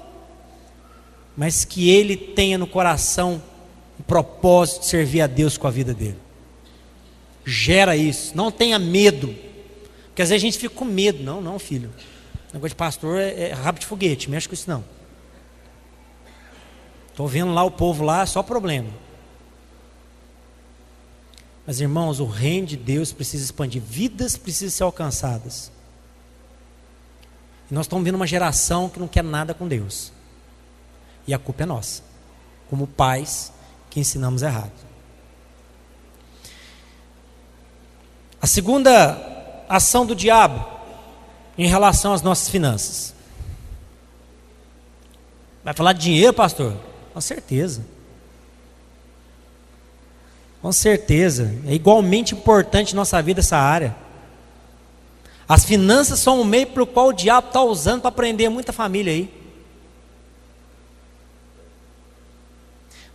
B: Mas que ele tenha no coração o propósito de servir a Deus com a vida dele. Gera isso, não tenha medo. Porque às vezes a gente fica com medo. Não, filho. O negócio de pastor é rabo de foguete, mexe com isso não. Estou vendo lá o povo lá, só problema. Mas irmãos, o reino de Deus precisa expandir, vidas precisam ser alcançadas. E nós estamos vendo uma geração que não quer nada com Deus. E a culpa é nossa, como pais que ensinamos errado. A segunda ação do diabo em relação às nossas finanças. Vai falar de dinheiro, pastor? Com certeza. Com certeza. É igualmente importante na nossa vida essa área. As finanças são um meio pelo qual o diabo está usando para prender muita família aí.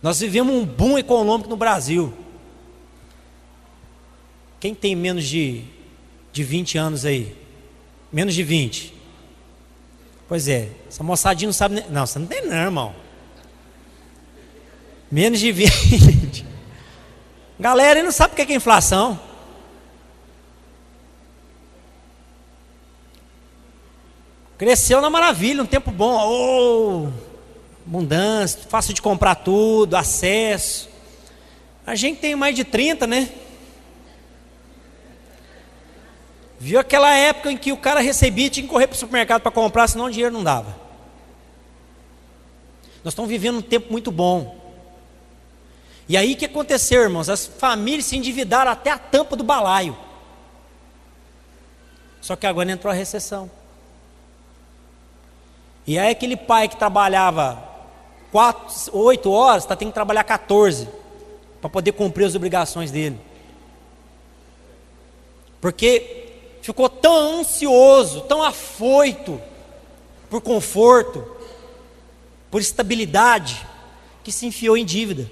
B: Nós vivemos um boom econômico no Brasil. Quem tem menos de 20 anos aí? Menos de 20? Pois é, essa moçadinha não sabe nem... Não, você não tem não, irmão. Menos de 20. Galera, não sabe o que é inflação. Cresceu na maravilha, um tempo bom. Abundância, fácil de comprar tudo, acesso. A gente tem mais de 30, né? Viu aquela época em que o cara recebia e tinha que correr para o supermercado para comprar, senão o dinheiro não dava. Nós estamos vivendo um tempo muito bom. E aí o que aconteceu, irmãos? As famílias se endividaram até a tampa do balaio. Só que agora entrou a recessão. E aí aquele pai que trabalhava 8 horas, está tendo que trabalhar 14 para poder cumprir as obrigações dele. Porque ficou tão ansioso, tão afoito por conforto, por estabilidade, que se enfiou em dívida,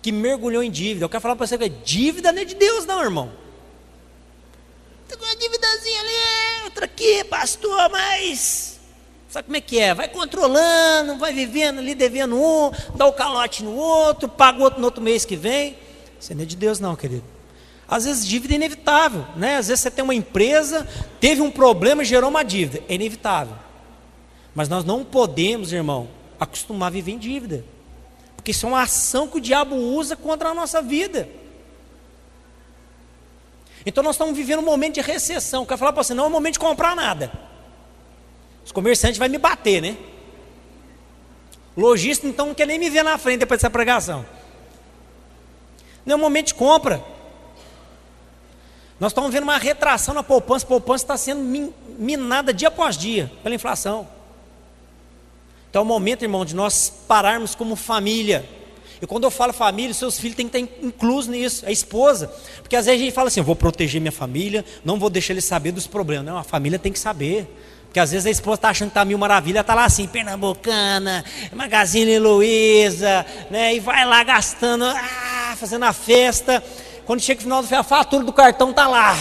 B: que mergulhou em dívida. Eu quero falar para você que dívida não é de Deus não, irmão. Tem uma dívidazinha ali, outra aqui, pastor, mas sabe como é que é? Vai controlando, vai vivendo ali, devendo um, dá o calote no outro, paga o outro no outro mês que vem. Isso não é de Deus não, querido. Às vezes dívida é inevitável, né? Às vezes você tem uma empresa, teve um problema e gerou uma dívida, é inevitável. Mas nós não podemos, irmão, acostumar a viver em dívida, porque isso é uma ação que o diabo usa contra a nossa vida. Então nós estamos vivendo um momento de recessão. Eu quero falar para você, não é o momento de comprar nada. Os comerciantes vão me bater, né? O lojista então não quer nem me ver na frente depois dessa pregação. Não é o momento de compra. Nós estamos vendo uma retração na poupança. A poupança está sendo minada dia após dia pela inflação. Então é o momento, irmão, de nós pararmos como família. E quando eu falo família, seus filhos têm que estar inclusos nisso, a esposa. Porque às vezes a gente fala assim, eu vou proteger minha família, não vou deixar eles saber dos problemas. Não, a família tem que saber. Porque às vezes a esposa está achando que está mil maravilha, está lá assim, Pernambucana, Magazine Luiza, né? E vai lá gastando, fazendo a festa. Quando chega o final do mês, a fatura do cartão está lá.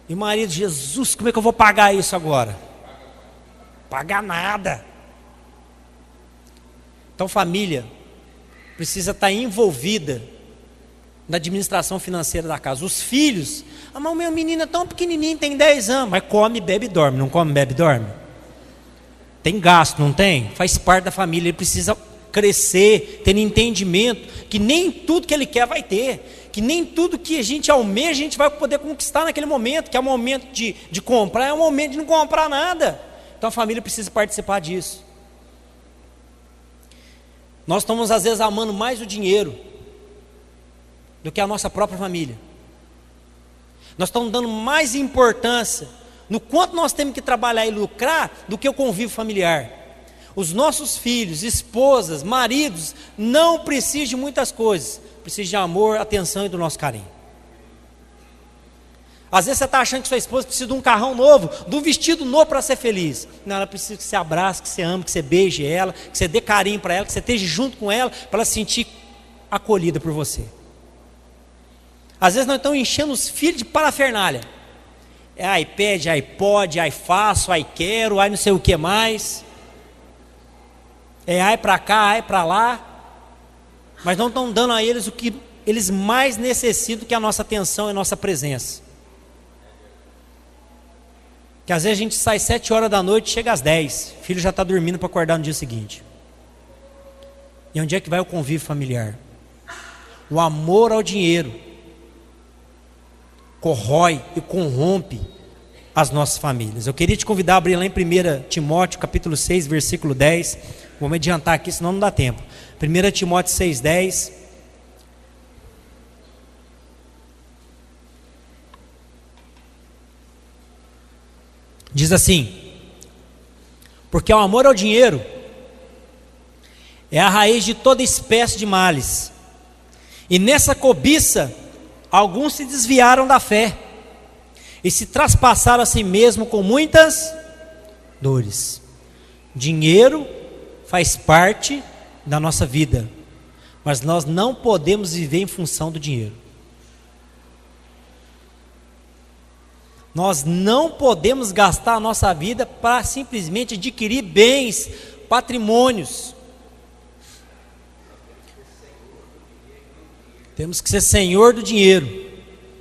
B: E o marido, Jesus, como é que eu vou pagar isso agora? Pagar nada. Então família precisa estar envolvida na administração financeira da casa. Os filhos, mas o meu menino é tão pequenininho, tem 10 anos, mas come, bebe e dorme. Não come, bebe e dorme? Tem gasto, não tem? Faz parte da família, ele precisa crescer, ter entendimento, que nem tudo que ele quer vai ter, que nem tudo que a gente almeja a gente vai poder conquistar naquele momento, que é o momento de comprar, é o momento de não comprar nada. Então a família precisa participar disso. Nós estamos às vezes amando mais o dinheiro do que a nossa própria família. Nós estamos dando mais importância no quanto nós temos que trabalhar e lucrar do que o convívio familiar. Os nossos filhos, esposas, maridos não precisam de muitas coisas, precisam de amor, atenção e do nosso carinho. Às vezes você está achando que sua esposa precisa de um carrão novo, de um vestido novo para ser feliz. Não, ela precisa que você abrace, que você ame, que você beije ela, que você dê carinho para ela, que você esteja junto com ela, para ela se sentir acolhida por você. Às vezes nós estamos enchendo os filhos de parafernália. É iPad, iPod, faço, quero, não sei o que mais. É para cá, para lá. Mas não estão dando a eles o que eles mais necessitam, que é a nossa atenção e a nossa presença. Que às vezes a gente sai 7 horas da noite e chega às 10. O filho já está dormindo para acordar no dia seguinte. E onde é que vai o convívio familiar? O amor ao dinheiro corrói e corrompe as nossas famílias. Eu queria te convidar a abrir lá em 1 Timóteo, capítulo 6, versículo 10. Vamos adiantar aqui, senão não dá tempo. 1 Timóteo 6, 10. Diz assim: porque o amor ao dinheiro é a raiz de toda espécie de males, e nessa cobiça alguns se desviaram da fé e se traspassaram a si mesmo com muitas dores. Dinheiro faz parte da nossa vida, mas nós não podemos viver em função do dinheiro. Nós não podemos gastar a nossa vida para simplesmente adquirir bens, patrimônios. Temos que ser senhor do dinheiro,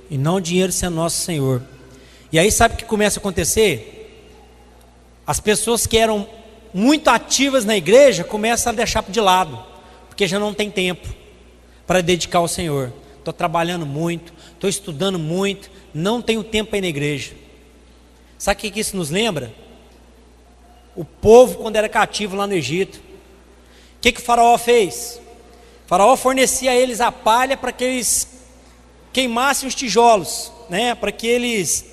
B: e não o dinheiro ser nosso senhor. E aí sabe o que começa a acontecer? As pessoas que eram muito ativas na igreja começam a deixar de lado, porque já não tem tempo para dedicar ao Senhor. Estou trabalhando muito, estou estudando muito, não tenho tempo para ir na igreja. Sabe o que isso nos lembra? O povo quando era cativo lá no Egito. O que o faraó fez? O faraó fornecia a eles a palha para que eles queimassem os tijolos, né? Para que eles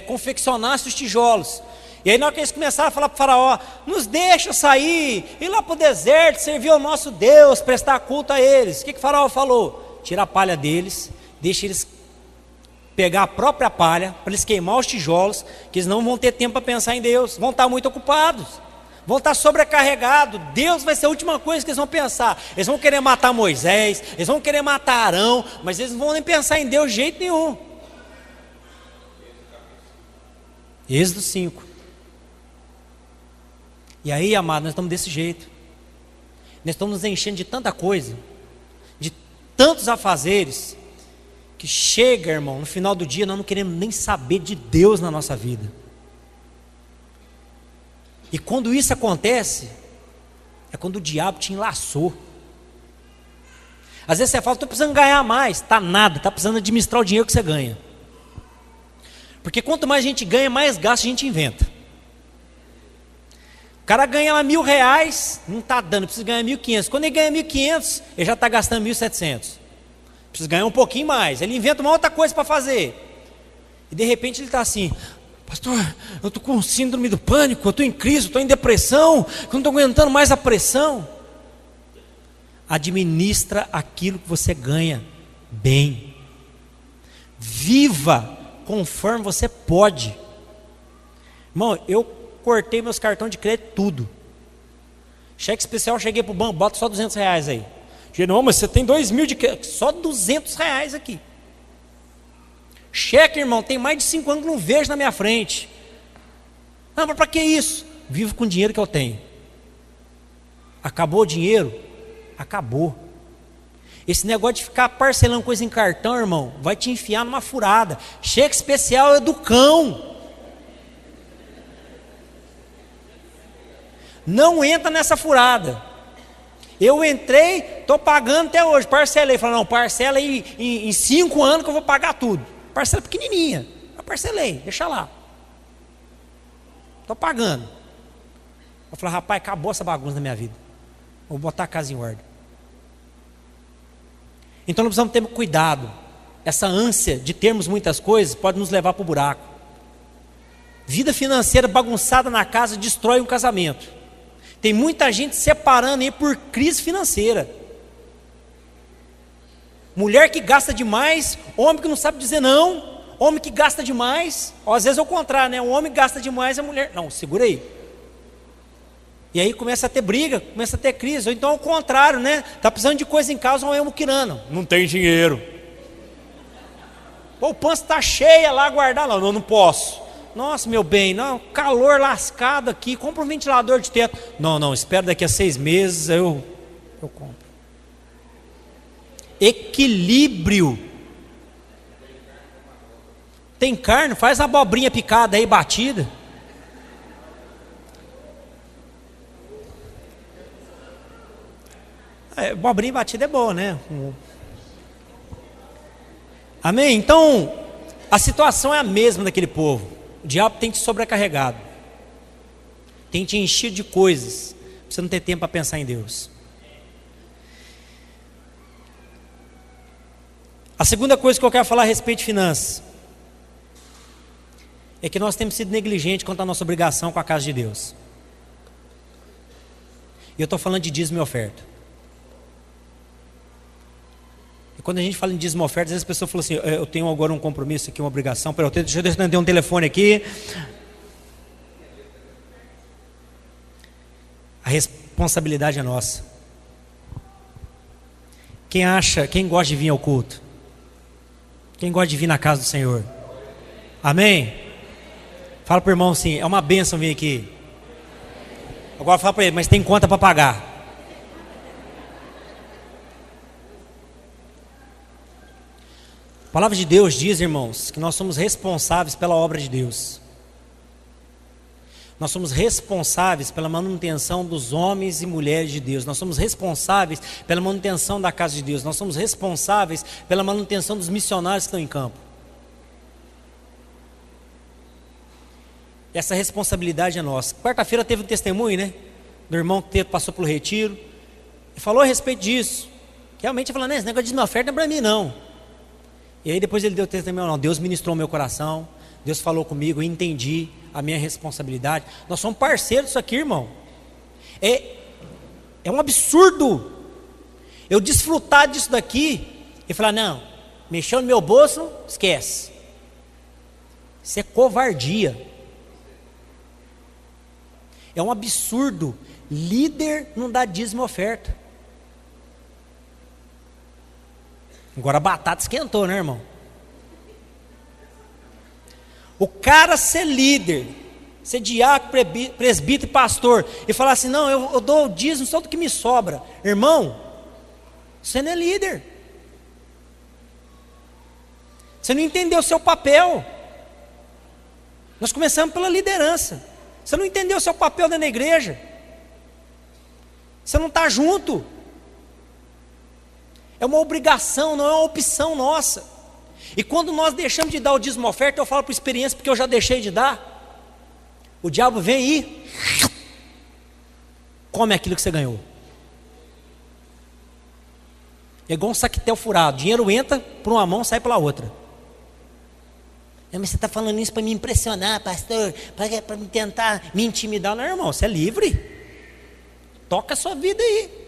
B: confeccionassem os tijolos. E aí na hora que eles começaram a falar para o faraó: nos deixa sair, ir lá para o deserto, servir ao nosso Deus, prestar culto a eles. O que o faraó falou? Tira a palha deles, deixa eles pegar a própria palha, para eles queimar os tijolos, que eles não vão ter tempo para pensar em Deus, vão estar muito ocupados, vão estar sobrecarregados. Deus vai ser a última coisa que eles vão pensar. Eles vão querer matar Moisés, eles vão querer matar Arão, mas eles não vão nem pensar em Deus de jeito nenhum. Êxodo 5. E aí, amado, nós estamos desse jeito. Nós estamos nos enchendo de tanta coisa, de tantos afazeres, que chega, irmão, no final do dia nós não queremos nem saber de Deus na nossa vida. E quando isso acontece, é quando o diabo te enlaçou. Às vezes você fala: estou precisando ganhar mais. Está nada, está precisando administrar o dinheiro que você ganha. Porque quanto mais a gente ganha, mais gasto a gente inventa. O cara ganha lá R$1.000, não está dando, precisa ganhar 1.500. Quando ele ganha 1.500, ele já está gastando 1.700. Precisa ganhar um pouquinho mais. Ele inventa uma outra coisa para fazer. E de repente ele está assim: pastor, eu estou com síndrome do pânico, eu estou em crise, eu estou em depressão, eu não estou aguentando mais a pressão. Administra aquilo que você ganha bem. Viva conforme você pode. Irmão, eu cortei meus cartões de crédito tudo. Cheque especial, cheguei para o banco: bota só R$200 aí. Não, mas você tem 2.000 de crédito. Só R$200 aqui. Cheque, irmão, tem mais de 5 anos que não vejo na minha frente. Não, mas para que isso? Vivo com o dinheiro que eu tenho. Acabou o dinheiro? Acabou. Esse negócio de ficar parcelando coisa em cartão, irmão, vai te enfiar numa furada. Cheque especial é do cão. Não entra nessa furada. Eu entrei, estou pagando até hoje, parcelei. Falei, não, parcela em 5 anos que eu vou pagar tudo. Parcela pequenininha, eu parcelei, deixa lá. Estou pagando. Eu falei, rapaz, acabou essa bagunça na minha vida. Vou botar a casa em ordem. Então nós precisamos ter cuidado. Essa ânsia de termos muitas coisas pode nos levar para o buraco. Vida financeira bagunçada na casa destrói um casamento. Tem muita gente separando aí por crise financeira. Mulher que gasta demais, homem que não sabe dizer não, homem que gasta demais. Ou às vezes é o contrário, né? O homem gasta demais, a mulher... Não, segura aí. E aí começa a ter briga, começa a ter crise. Ou então ao contrário, né? Está precisando de coisa em casa, ou é muquirana. Não tem dinheiro. Pô, o pança está cheia lá, guardar lá. Não posso. Nossa, meu bem, não, calor lascado aqui, compra um ventilador de teto. Não, espera daqui a 6 meses, eu compro. Equilíbrio. Tem carne, faz a abobrinha picada aí, batida. Abobrinha batida é boa, né? Amém? Então, a situação é a mesma daquele povo. O diabo tem te sobrecarregado, tem te enchido de coisas, pra você não ter tempo para pensar em Deus. A segunda coisa que eu quero falar a respeito de finanças é que nós temos sido negligentes quanto à nossa obrigação com a casa de Deus. E eu estou falando de dízimo e oferta. E quando a gente fala em dízimo e oferta, às vezes as pessoas falam assim, eu tenho agora um compromisso aqui, uma obrigação, deixa eu atender um telefone aqui. A responsabilidade é nossa. Quem gosta de vir ao culto? Quem gosta de vir na casa do Senhor? Amém? Fala para o irmão assim, é uma bênção vir aqui. Agora fala para ele, mas tem conta para pagar. A palavra de Deus diz, irmãos, que nós somos responsáveis pela obra de Deus. Nós somos responsáveis pela manutenção dos homens e mulheres de Deus. Nós somos responsáveis pela manutenção da casa de Deus. Nós somos responsáveis pela manutenção dos missionários que estão em campo. Essa responsabilidade é nossa. Quarta-feira teve um testemunho, né? Do irmão que passou pelo retiro. E falou a respeito disso. Realmente ele falou, esse negócio de oferta não é para mim não. E aí depois ele deu testemunho, não, Deus ministrou meu coração, Deus falou comigo, eu entendi a minha responsabilidade. Nós somos parceiros disso aqui, irmão. É um absurdo eu desfrutar disso daqui e falar, não, mexeu no meu bolso, esquece. Isso é covardia. É um absurdo. Líder não dá dízimo e oferta. Agora a batata esquentou, né, irmão? O cara ser líder, ser diácono, presbítero e pastor, e falar assim, não, eu dou o dízimo só do que me sobra. Irmão, você não é líder. Você não entendeu o seu papel. Nós começamos pela liderança. Você não entendeu o seu papel dentro da igreja. Você não está junto. É uma obrigação, não é uma opção nossa. E quando nós deixamos de dar o dízimo oferta, eu falo por experiência, porque eu já deixei de dar. O diabo vem e come aquilo que você ganhou. É igual um saquetel furado. O dinheiro entra por uma mão, sai pela outra.
C: Mas você está falando isso para me impressionar, pastor, para me tentar me intimidar.
B: Não, irmão, você é livre. Toca a sua vida aí.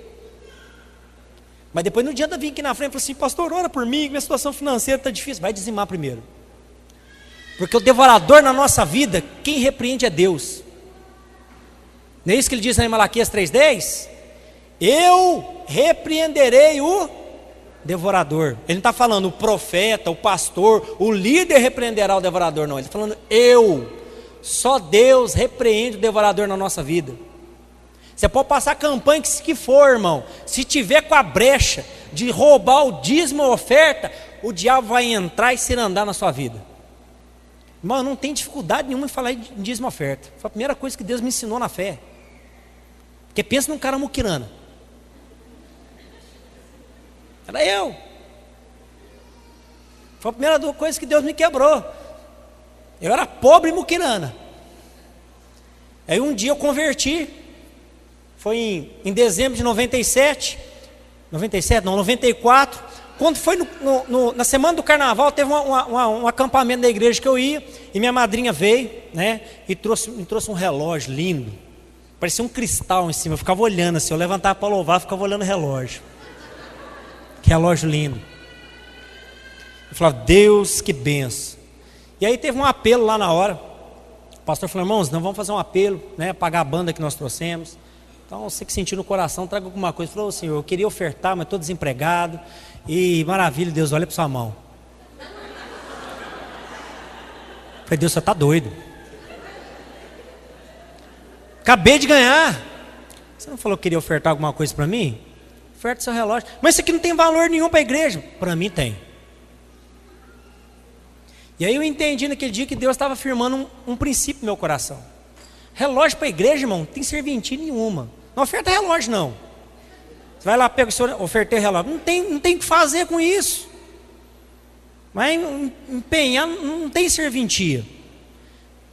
B: Mas depois não adianta vir aqui na frente e falar assim, pastor, ora por mim, minha situação financeira está difícil. Vai dizimar primeiro. Porque o devorador na nossa vida, quem repreende é Deus. Não é isso que ele diz em Malaquias 3,10? Eu repreenderei o devorador. Ele não está falando o profeta, o pastor, o líder repreenderá o devorador, não. Ele está falando só Deus repreende o devorador na nossa vida. Você pode passar a campanha que for, irmão. Se tiver com a brecha de roubar o dízimo ou oferta, o diabo vai entrar e se andar na sua vida. Irmão, não tem dificuldade nenhuma em falar em dízimo e oferta. Foi a primeira coisa que Deus me ensinou na fé. Porque pensa num cara muquirana. Era eu. Foi a primeira coisa que Deus me quebrou. Eu era pobre e muquirana. Aí um dia eu converti. Foi em dezembro de 97. 97 não, 94. Quando foi na semana do carnaval, teve um acampamento da igreja que eu ia. E minha madrinha veio, né? E me trouxe um relógio lindo. Parecia um cristal em cima. Eu ficava olhando assim. Eu levantava para louvar, ficava olhando o relógio. Que relógio lindo. Eu falava, Deus, que benção. E aí teve um apelo lá na hora. O pastor falou, irmãos, nós vamos fazer um apelo, né? Pagar a banda que nós trouxemos. Então você que sentiu no coração, traga alguma coisa. Falou, Senhor, eu queria ofertar, mas estou desempregado. E maravilha, Deus, olha para sua mão. Eu falei, Deus, você está doido. Acabei de ganhar. Você não falou que queria ofertar alguma coisa para mim? Oferta seu relógio. Mas isso aqui não tem valor nenhum para a igreja. Para mim tem. E aí eu entendi naquele dia que Deus estava firmando um princípio no meu coração. Relógio para a igreja, irmão, não tem serventia nenhuma. Não oferta relógio, não. Você vai lá, pega o senhor, ofertei relógio. Não tem o que fazer com isso. Vai empenhar, não tem serventia.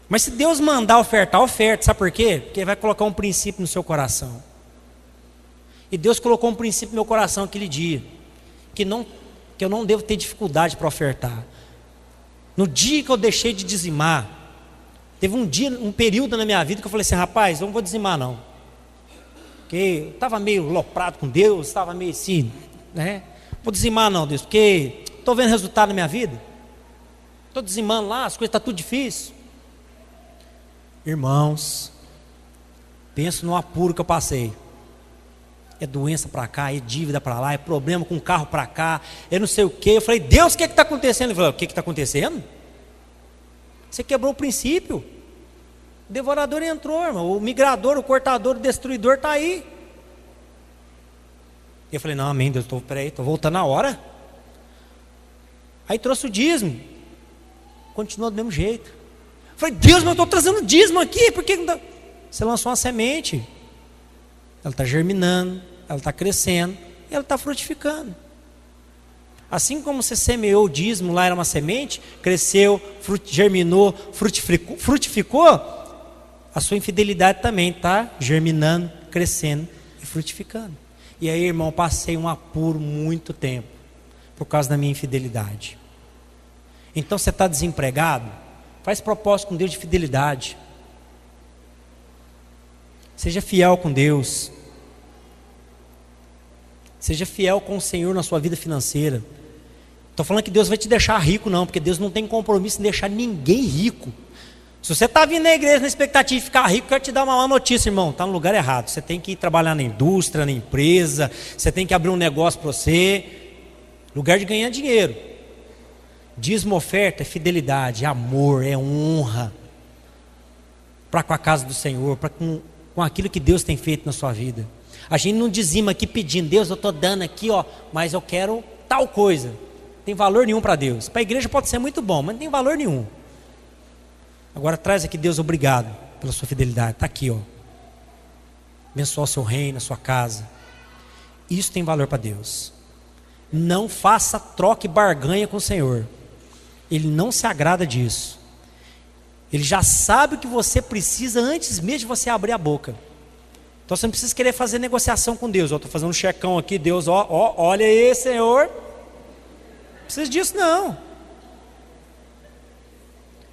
B: Mas se Deus mandar ofertar, oferta. Sabe por quê? Porque Ele vai colocar um princípio no seu coração. E Deus colocou um princípio no meu coração aquele dia. Que eu não devo ter dificuldade para ofertar. No dia que eu deixei de dizimar, teve um período na minha vida que eu falei assim, rapaz, eu não vou dizimar não. Porque eu estava meio loprado com Deus, estava meio assim, né? Não vou dizimar não, Deus, porque estou vendo resultado na minha vida. Estou dizimando lá, as coisas estão tudo difícil. Irmãos, penso no apuro que eu passei. É doença para cá, é dívida para lá, é problema com o carro para cá, é não sei o que. Eu falei, Deus, o que está acontecendo? Ele falou, o que está acontecendo? Você quebrou o princípio. O devorador entrou, irmão. O migrador, o cortador, o destruidor está aí. Eu falei, não, amém, Deus, estou voltando a hora. Aí trouxe o dízimo. Continuou do mesmo jeito. Eu falei, Deus, mas eu estou trazendo dízimo aqui, por que não tá? Você lançou uma semente. Ela está germinando, ela está crescendo, e ela está frutificando. Assim como você semeou o dízimo, lá era uma semente, cresceu, germinou, frutificou, a sua infidelidade também está germinando, crescendo e frutificando. E aí, irmão, eu passei um apuro muito tempo, por causa da minha infidelidade. Então você está desempregado, faz propósito com Deus de fidelidade. Seja fiel com Deus. Seja fiel com o Senhor na sua vida financeira. Estou falando que Deus vai te deixar rico, não, porque Deus não tem compromisso em deixar ninguém rico. Se você está vindo na igreja na expectativa de ficar rico, eu quero te dar uma má notícia, irmão. Está no lugar errado. Você tem que ir trabalhar na indústria, na empresa. Você tem que abrir um negócio para você. Lugar de ganhar dinheiro. Dízimo, oferta é fidelidade, é amor, é honra. Para com a casa do Senhor, para com aquilo que Deus tem feito na sua vida. A gente não dizima aqui pedindo, Deus, eu estou dando aqui, ó, mas eu quero tal coisa. Não tem valor nenhum para Deus. Para a igreja pode ser muito bom, mas não tem valor nenhum. Agora traz aqui, Deus, obrigado pela sua fidelidade. Está aqui, ó. Abençoa o seu reino, a sua casa. Isso tem valor para Deus. Não faça troca e barganha com o Senhor. Ele não se agrada disso. Ele já sabe o que você precisa antes mesmo de você abrir a boca. Então você não precisa querer fazer negociação com Deus. Eu estou fazendo um checão aqui, Deus, olha aí, Senhor. Não precisa disso não.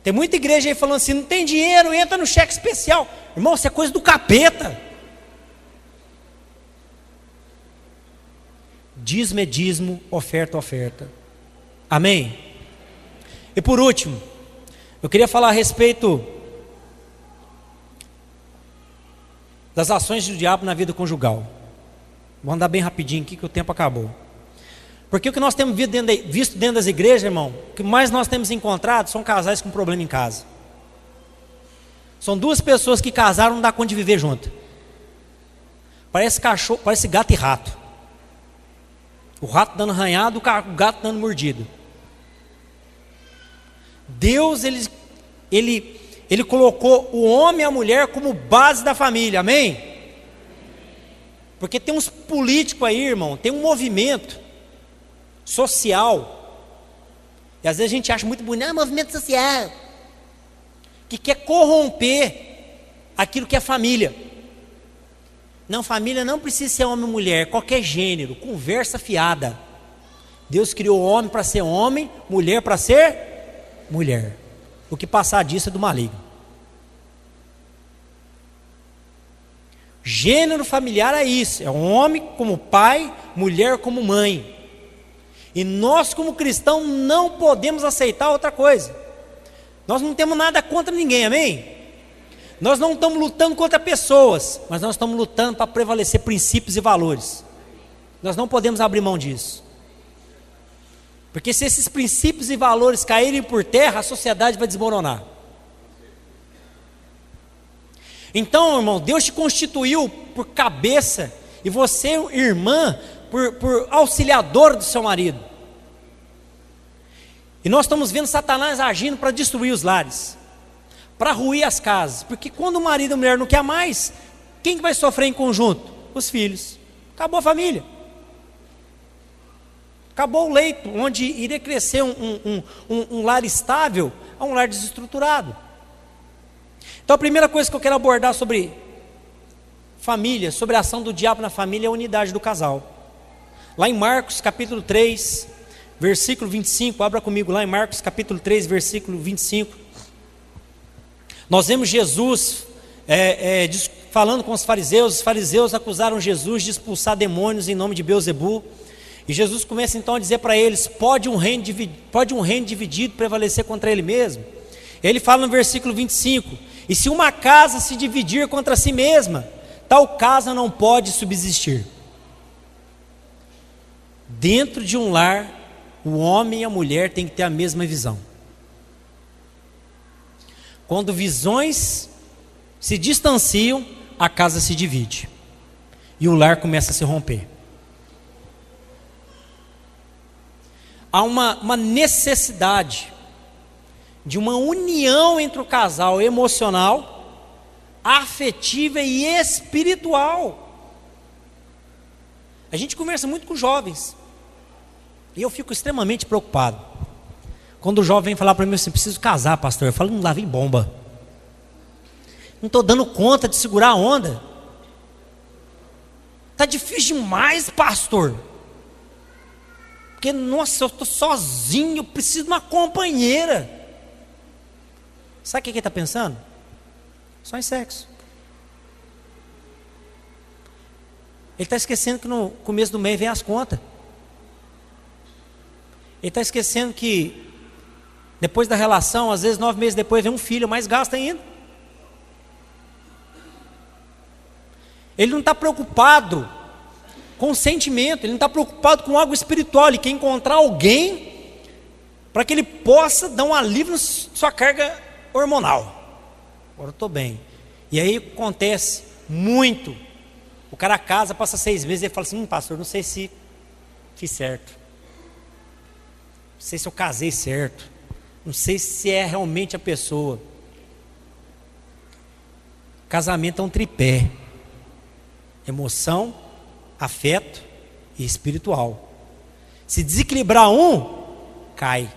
B: Tem muita igreja aí falando assim, não tem dinheiro, entra no cheque especial. Irmão, isso é coisa do capeta. Dízimo é dízimo, oferta é oferta. Amém? E por último, eu queria falar a respeito das ações do diabo na vida conjugal. Vou andar bem rapidinho aqui que o tempo acabou. Porque o que nós temos visto dentro das igrejas, irmão, o que mais nós temos encontrado são casais com problema em casa. São duas pessoas que casaram, não dá conta de viver junto. Parece cachorro, parece gato e rato. O rato dando arranhado, o gato dando mordido. Deus, ele colocou o homem e a mulher como base da família, amém? Porque tem uns políticos aí, irmão, tem um movimento social, e às vezes a gente acha muito bonito, movimento social, que quer corromper aquilo que é família. Não, família não precisa ser homem ou mulher, qualquer gênero, conversa fiada. Deus criou o homem para ser homem, mulher para ser mulher. O que passar disso é do maligno. Gênero familiar é isso, é um homem como pai, mulher como mãe. E nós como cristãos não podemos aceitar outra coisa. Nós não temos nada contra ninguém, amém? Nós não estamos lutando contra pessoas, mas nós estamos lutando para prevalecer princípios e valores. Nós não podemos abrir mão disso. Porque se esses princípios e valores caírem por terra, a sociedade vai desmoronar. Então, irmão, Deus te constituiu por cabeça, e você, irmã, por auxiliador do seu marido. E nós estamos vendo Satanás agindo para destruir os lares, para ruir as casas. Porque quando o marido e a mulher não quer mais, quem que vai sofrer em conjunto? Os filhos. Acabou a família. Acabou o leito, onde iria crescer um lar estável, a um lar desestruturado. Então a primeira coisa que eu quero abordar sobre família, sobre a ação do diabo na família, é a unidade do casal. Lá em Marcos capítulo 3, versículo 25, abra comigo lá em Marcos capítulo 3, versículo 25. Nós vemos Jesus falando com os fariseus acusaram Jesus de expulsar demônios em nome de Beelzebul. E Jesus começa então a dizer para eles: pode um reino dividido prevalecer contra ele mesmo? Ele fala no versículo 25: e se uma casa se dividir contra si mesma, tal casa não pode subsistir. Dentro de um lar, o homem e a mulher têm que ter a mesma visão. Quando visões se distanciam, a casa se divide e o lar começa a se romper. Há uma necessidade de uma união entre o casal emocional, afetiva e espiritual. A gente conversa muito com jovens e eu fico extremamente preocupado quando o jovem vem falar para mim assim: preciso casar, pastor. Eu falo: não lavem bomba, não estou dando conta de segurar a onda, está difícil demais, pastor. Porque, nossa, eu estou sozinho, eu preciso de uma companheira. Sabe o que ele está pensando? Só em sexo. Ele está esquecendo que no começo do mês vem as contas. Ele está esquecendo que depois da relação, às vezes 9 meses depois vem um filho, mais gasta ainda. Ele não está preocupado com o sentimento, ele não está preocupado com algo espiritual. Ele quer encontrar alguém para que ele possa dar um alívio na sua carga hormonal. Agora eu estou bem. E aí acontece muito. O cara casa, passa 6 meses e ele fala assim: pastor, não sei se fiz certo, não sei se eu casei certo, não sei se é realmente a pessoa. Casamento é um tripé: emoção, afeto e espiritual. Se desequilibrar um, cai.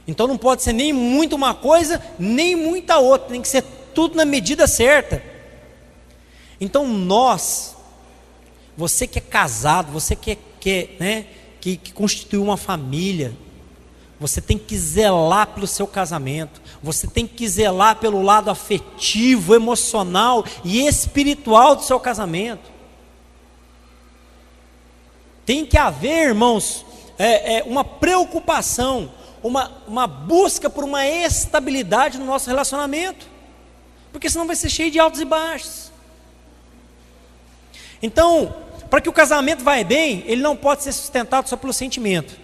B: Então não pode ser nem muito uma coisa, nem muita outra. Tem que ser tudo na medida certa. Então você que é casado, você que constituiu uma família, você tem que zelar pelo seu casamento. Você tem que zelar pelo lado afetivo, emocional e espiritual do seu casamento. Tem que haver, irmãos, uma preocupação, uma busca por uma estabilidade no nosso relacionamento, porque senão vai ser cheio de altos e baixos. Então, para que o casamento vá bem, ele não pode ser sustentado só pelo sentimento.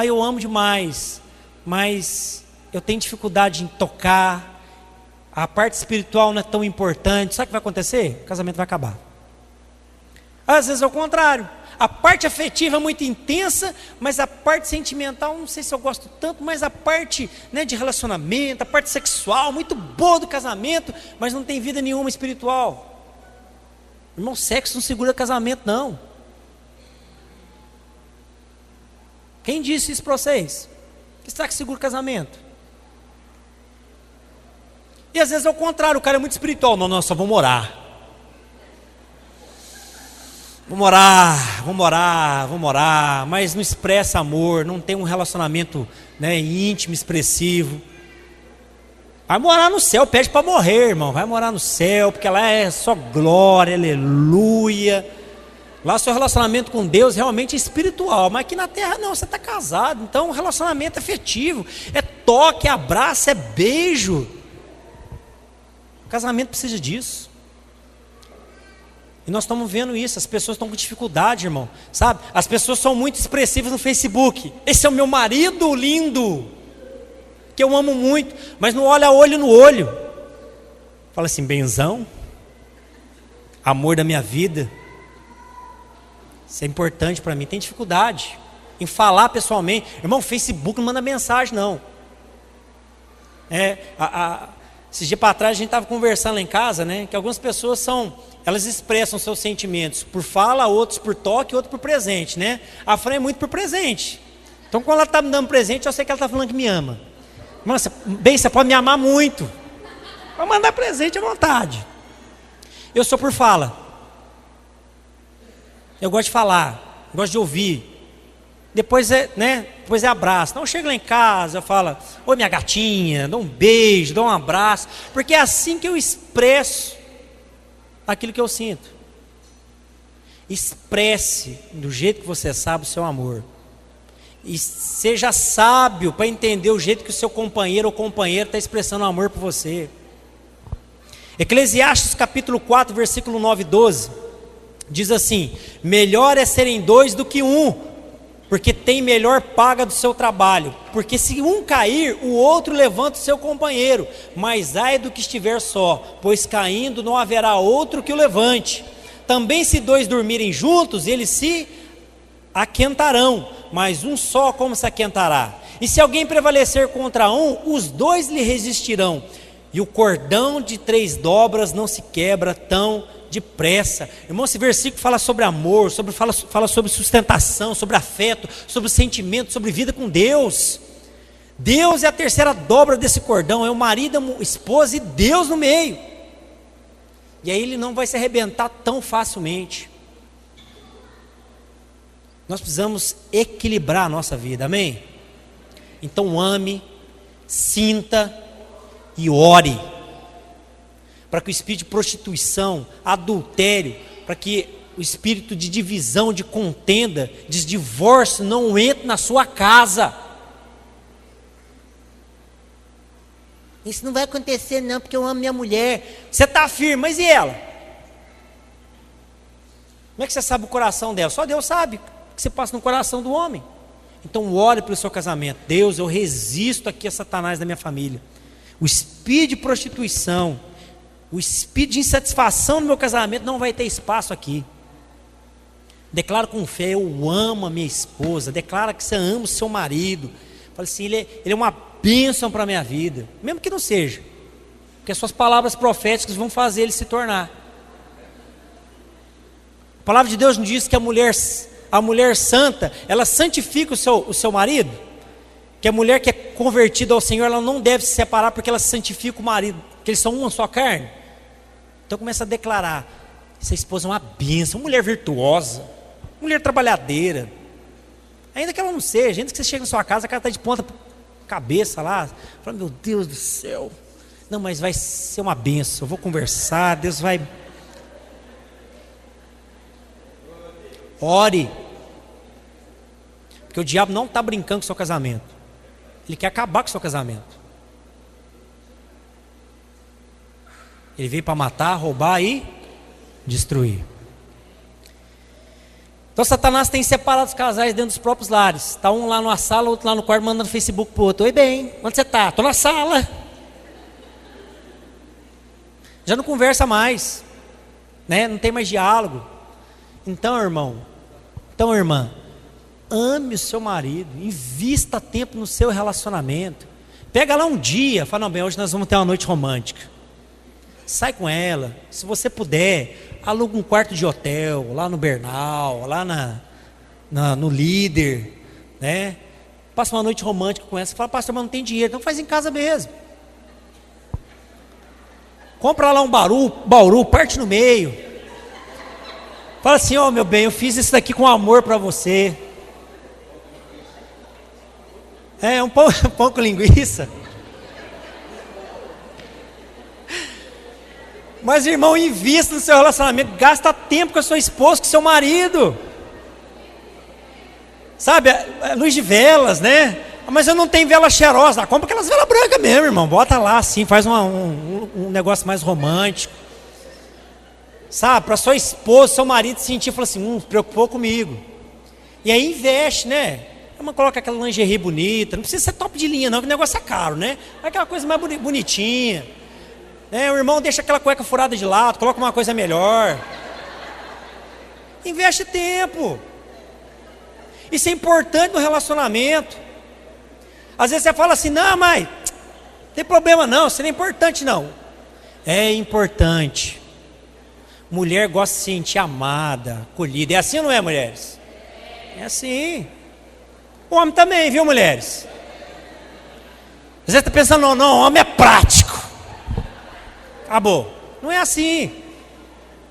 B: Eu amo demais, mas eu tenho dificuldade em tocar, a parte espiritual não é tão importante. Sabe o que vai acontecer? O casamento vai acabar. Às vezes é o contrário. A parte afetiva é muito intensa, mas a parte sentimental, não sei se eu gosto tanto, mas a parte de relacionamento, a parte sexual, muito boa do casamento, mas não tem vida nenhuma espiritual. Irmão, sexo não segura casamento, não. Quem disse isso para vocês? Que será que segura o casamento? E às vezes é o contrário, o cara é muito espiritual. Não, não, só vamos orar. Vamos orar, mas não expressa amor, não tem um relacionamento, né, íntimo, expressivo. Vai morar no céu, pede para morrer, irmão. Vai morar no céu, porque lá é só glória, aleluia. Lá seu relacionamento com Deus realmente é espiritual, mas aqui na terra não, você está casado. Então o relacionamento é afetivo, é toque, é abraço, é beijo. O casamento precisa disso. E nós estamos vendo isso, as pessoas estão com dificuldade, irmão, sabe? As pessoas são muito expressivas no Facebook. Esse é o meu marido lindo, que eu amo muito, mas não olha olho no olho. Fala assim, benzão, amor da minha vida, isso é importante para mim. Tem dificuldade em falar pessoalmente. Irmão, Facebook não manda mensagem, não. Esses dias para trás a gente estava conversando lá em casa, né? Que algumas pessoas elas expressam seus sentimentos por fala, outros por toque, outros por presente, né? A Fran é muito por presente. Então quando ela está me dando presente, eu sei que ela está falando que me ama. Irmão, você pode me amar muito. Pode mandar presente à vontade. Eu sou por fala. Eu gosto de falar, gosto de ouvir. Depois depois é abraço. Então eu chego lá em casa, eu falo, oi minha gatinha, dou um beijo, dou um abraço, porque é assim que eu expresso aquilo que eu sinto. Expresse do jeito que você sabe o seu amor. E seja sábio para entender o jeito que o seu companheiro ou companheira está expressando amor por você. Eclesiastes capítulo 4, versículo 9 e 12, diz assim: melhor é serem dois do que um, porque tem melhor paga do seu trabalho. Porque se um cair, o outro levanta o seu companheiro. Mas ai do que estiver só, pois caindo não haverá outro que o levante. Também se dois dormirem juntos, eles se aquentarão, mas um só como se aquentará? E se alguém prevalecer contra um, os dois lhe resistirão. E o cordão de 3 dobras não se quebra tão depressa. Irmão, esse versículo fala sobre amor, fala sobre sustentação, sobre afeto, sobre sentimento, sobre vida com Deus. Deus é a 3ª dobra desse cordão, é o marido, a esposa e Deus no meio. E aí ele não vai se arrebentar tão facilmente. Nós precisamos equilibrar a nossa vida, amém? Então ame, sinta e ore, para que o espírito de prostituição, adultério, para que o espírito de divisão, de contenda, de divórcio não entre na sua casa.
C: Isso não vai acontecer não, porque eu amo minha mulher.
B: Você está firme, mas e ela? Como é que você sabe o coração dela? Só Deus sabe o que você passa no coração do homem. Então ore pelo seu casamento. Deus, eu resisto aqui a Satanás da minha família. O espírito de prostituição, o espírito de insatisfação no meu casamento não vai ter espaço aqui. Declara com fé, eu amo a minha esposa. Declara que você ama o seu marido. Fala assim, ele é uma bênção para a minha vida. Mesmo que não seja, porque as suas palavras proféticas vão fazer ele se tornar. A palavra de Deus nos diz que a mulher santa, ela santifica o seu marido. Que a mulher que é convertida ao Senhor, ela não deve se separar, porque ela santifica o marido, que eles são uma só carne. Então começa a declarar, essa esposa é uma bênção, uma mulher virtuosa, mulher trabalhadeira. Ainda que ela não seja, ainda que você chegue na sua casa, a cara está de ponta cabeça lá, fala, meu Deus do céu, não, mas vai ser uma bênção, eu vou conversar, Deus vai... Ore, porque o diabo não está brincando com o seu casamento. Ele quer acabar com o seu casamento. Ele veio para matar, roubar e destruir. Então Satanás tem separado os casais dentro dos próprios lares. Está um lá numa sala, outro lá no quarto, mandando no Facebook para o outro. Oi bem, onde você está? Estou na sala. Já não conversa mais, né? Não tem mais diálogo. Então irmão, irmã, ame o seu marido, invista tempo no seu relacionamento. Pega lá um dia, fala, não, bem, hoje nós vamos ter uma noite romântica. Sai com ela, se você puder, aluga um quarto de hotel, lá no Bernal, lá no Líder. né? Passa uma noite romântica com ela, você fala, pastor, mas não tem dinheiro, então faz em casa mesmo. Compra lá um bauru, parte no meio. Fala assim, ó, meu bem, eu fiz isso daqui com amor para você. Um pão com linguiça. Mas, irmão, invista no seu relacionamento, gasta tempo com a sua esposa, com o seu marido. Sabe, luz de velas, né? Mas eu não tenho vela cheirosa. Compra aquelas velas brancas mesmo, irmão. Bota lá assim, faz um negócio mais romântico. Sabe, para sua esposa, seu marido sentir, falar assim, se preocupou comigo. E aí investe, né? Coloca aquela lingerie bonita. Não precisa ser top de linha, não, que o negócio é caro, né? Aquela coisa mais bonitinha. O irmão deixa aquela cueca furada de lado, coloca uma coisa melhor. Investe tempo. Isso é importante no relacionamento. Às vezes você fala assim, não, mas não tem problema não, isso não é importante não. É importante. Mulher gosta de se sentir amada, acolhida. É assim ou não é, mulheres? É assim. O homem também, viu, mulheres? Às vezes está pensando, não, o homem é prático. Acabou. Não é assim.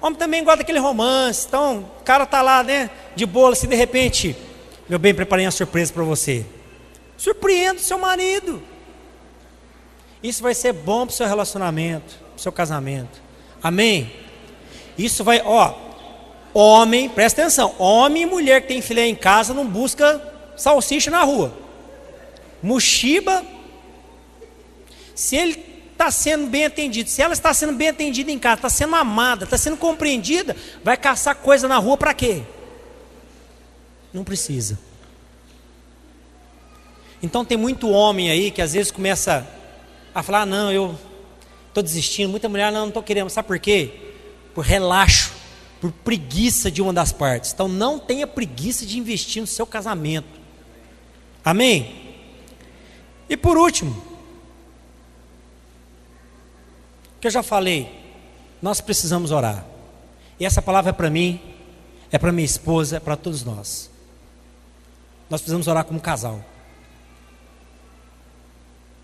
B: O homem também gosta daquele romance. Então, o cara está lá, né, de boa, assim, de repente, meu bem, preparei uma surpresa para você. Surpreenda o seu marido. Isso vai ser bom para o seu relacionamento, para o seu casamento. Amém? Isso vai, homem, presta atenção, homem e mulher que tem filé em casa não busca salsicha na rua. Mochiba, se ele está sendo bem atendido, se ela está sendo bem atendida em casa, está sendo amada, está sendo compreendida, vai caçar coisa na rua para quê? Não precisa. Então tem muito homem aí que às vezes começa a falar, não, eu estou desistindo, muita mulher, não estou querendo, sabe por quê? Por relaxo, por preguiça de uma das partes. Então não tenha preguiça de investir no seu casamento. Amém? E por último, que eu já falei, nós precisamos orar. E essa palavra é para mim, é para minha esposa, é para todos nós. Nós precisamos orar como casal.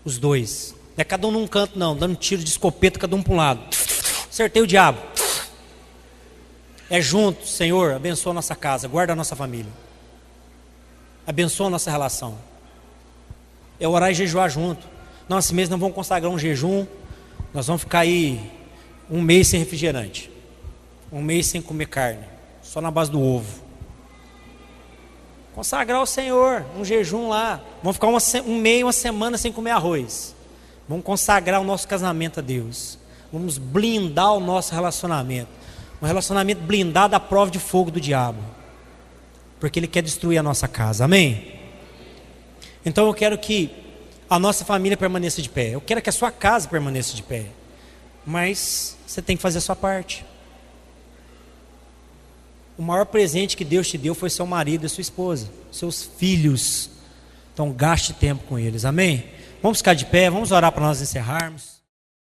B: Os dois. Não é cada um num canto não, dando tiro de escopeta cada um para um lado. Acertei o diabo. É junto, Senhor, abençoa a nossa casa, guarda a nossa família. Abençoa a nossa relação. É orar e jejuar junto. Nós esse mês não vamos consagrar um jejum. Nós vamos ficar aí um mês sem refrigerante. Um mês sem comer carne. Só na base do ovo. Consagrar ao Senhor, um jejum lá. Vamos ficar um mês, uma semana sem comer arroz. Vamos consagrar o nosso casamento a Deus. Vamos blindar o nosso relacionamento. Um relacionamento blindado à prova de fogo do diabo. Porque ele quer destruir a nossa casa, amém? Então eu quero que a nossa família permaneça de pé. Eu quero que a sua casa permaneça de pé. Mas você tem que fazer a sua parte. O maior presente que Deus te deu foi seu marido e sua esposa, seus filhos. Então gaste tempo com eles, amém? Vamos ficar de pé, vamos orar para nós encerrarmos.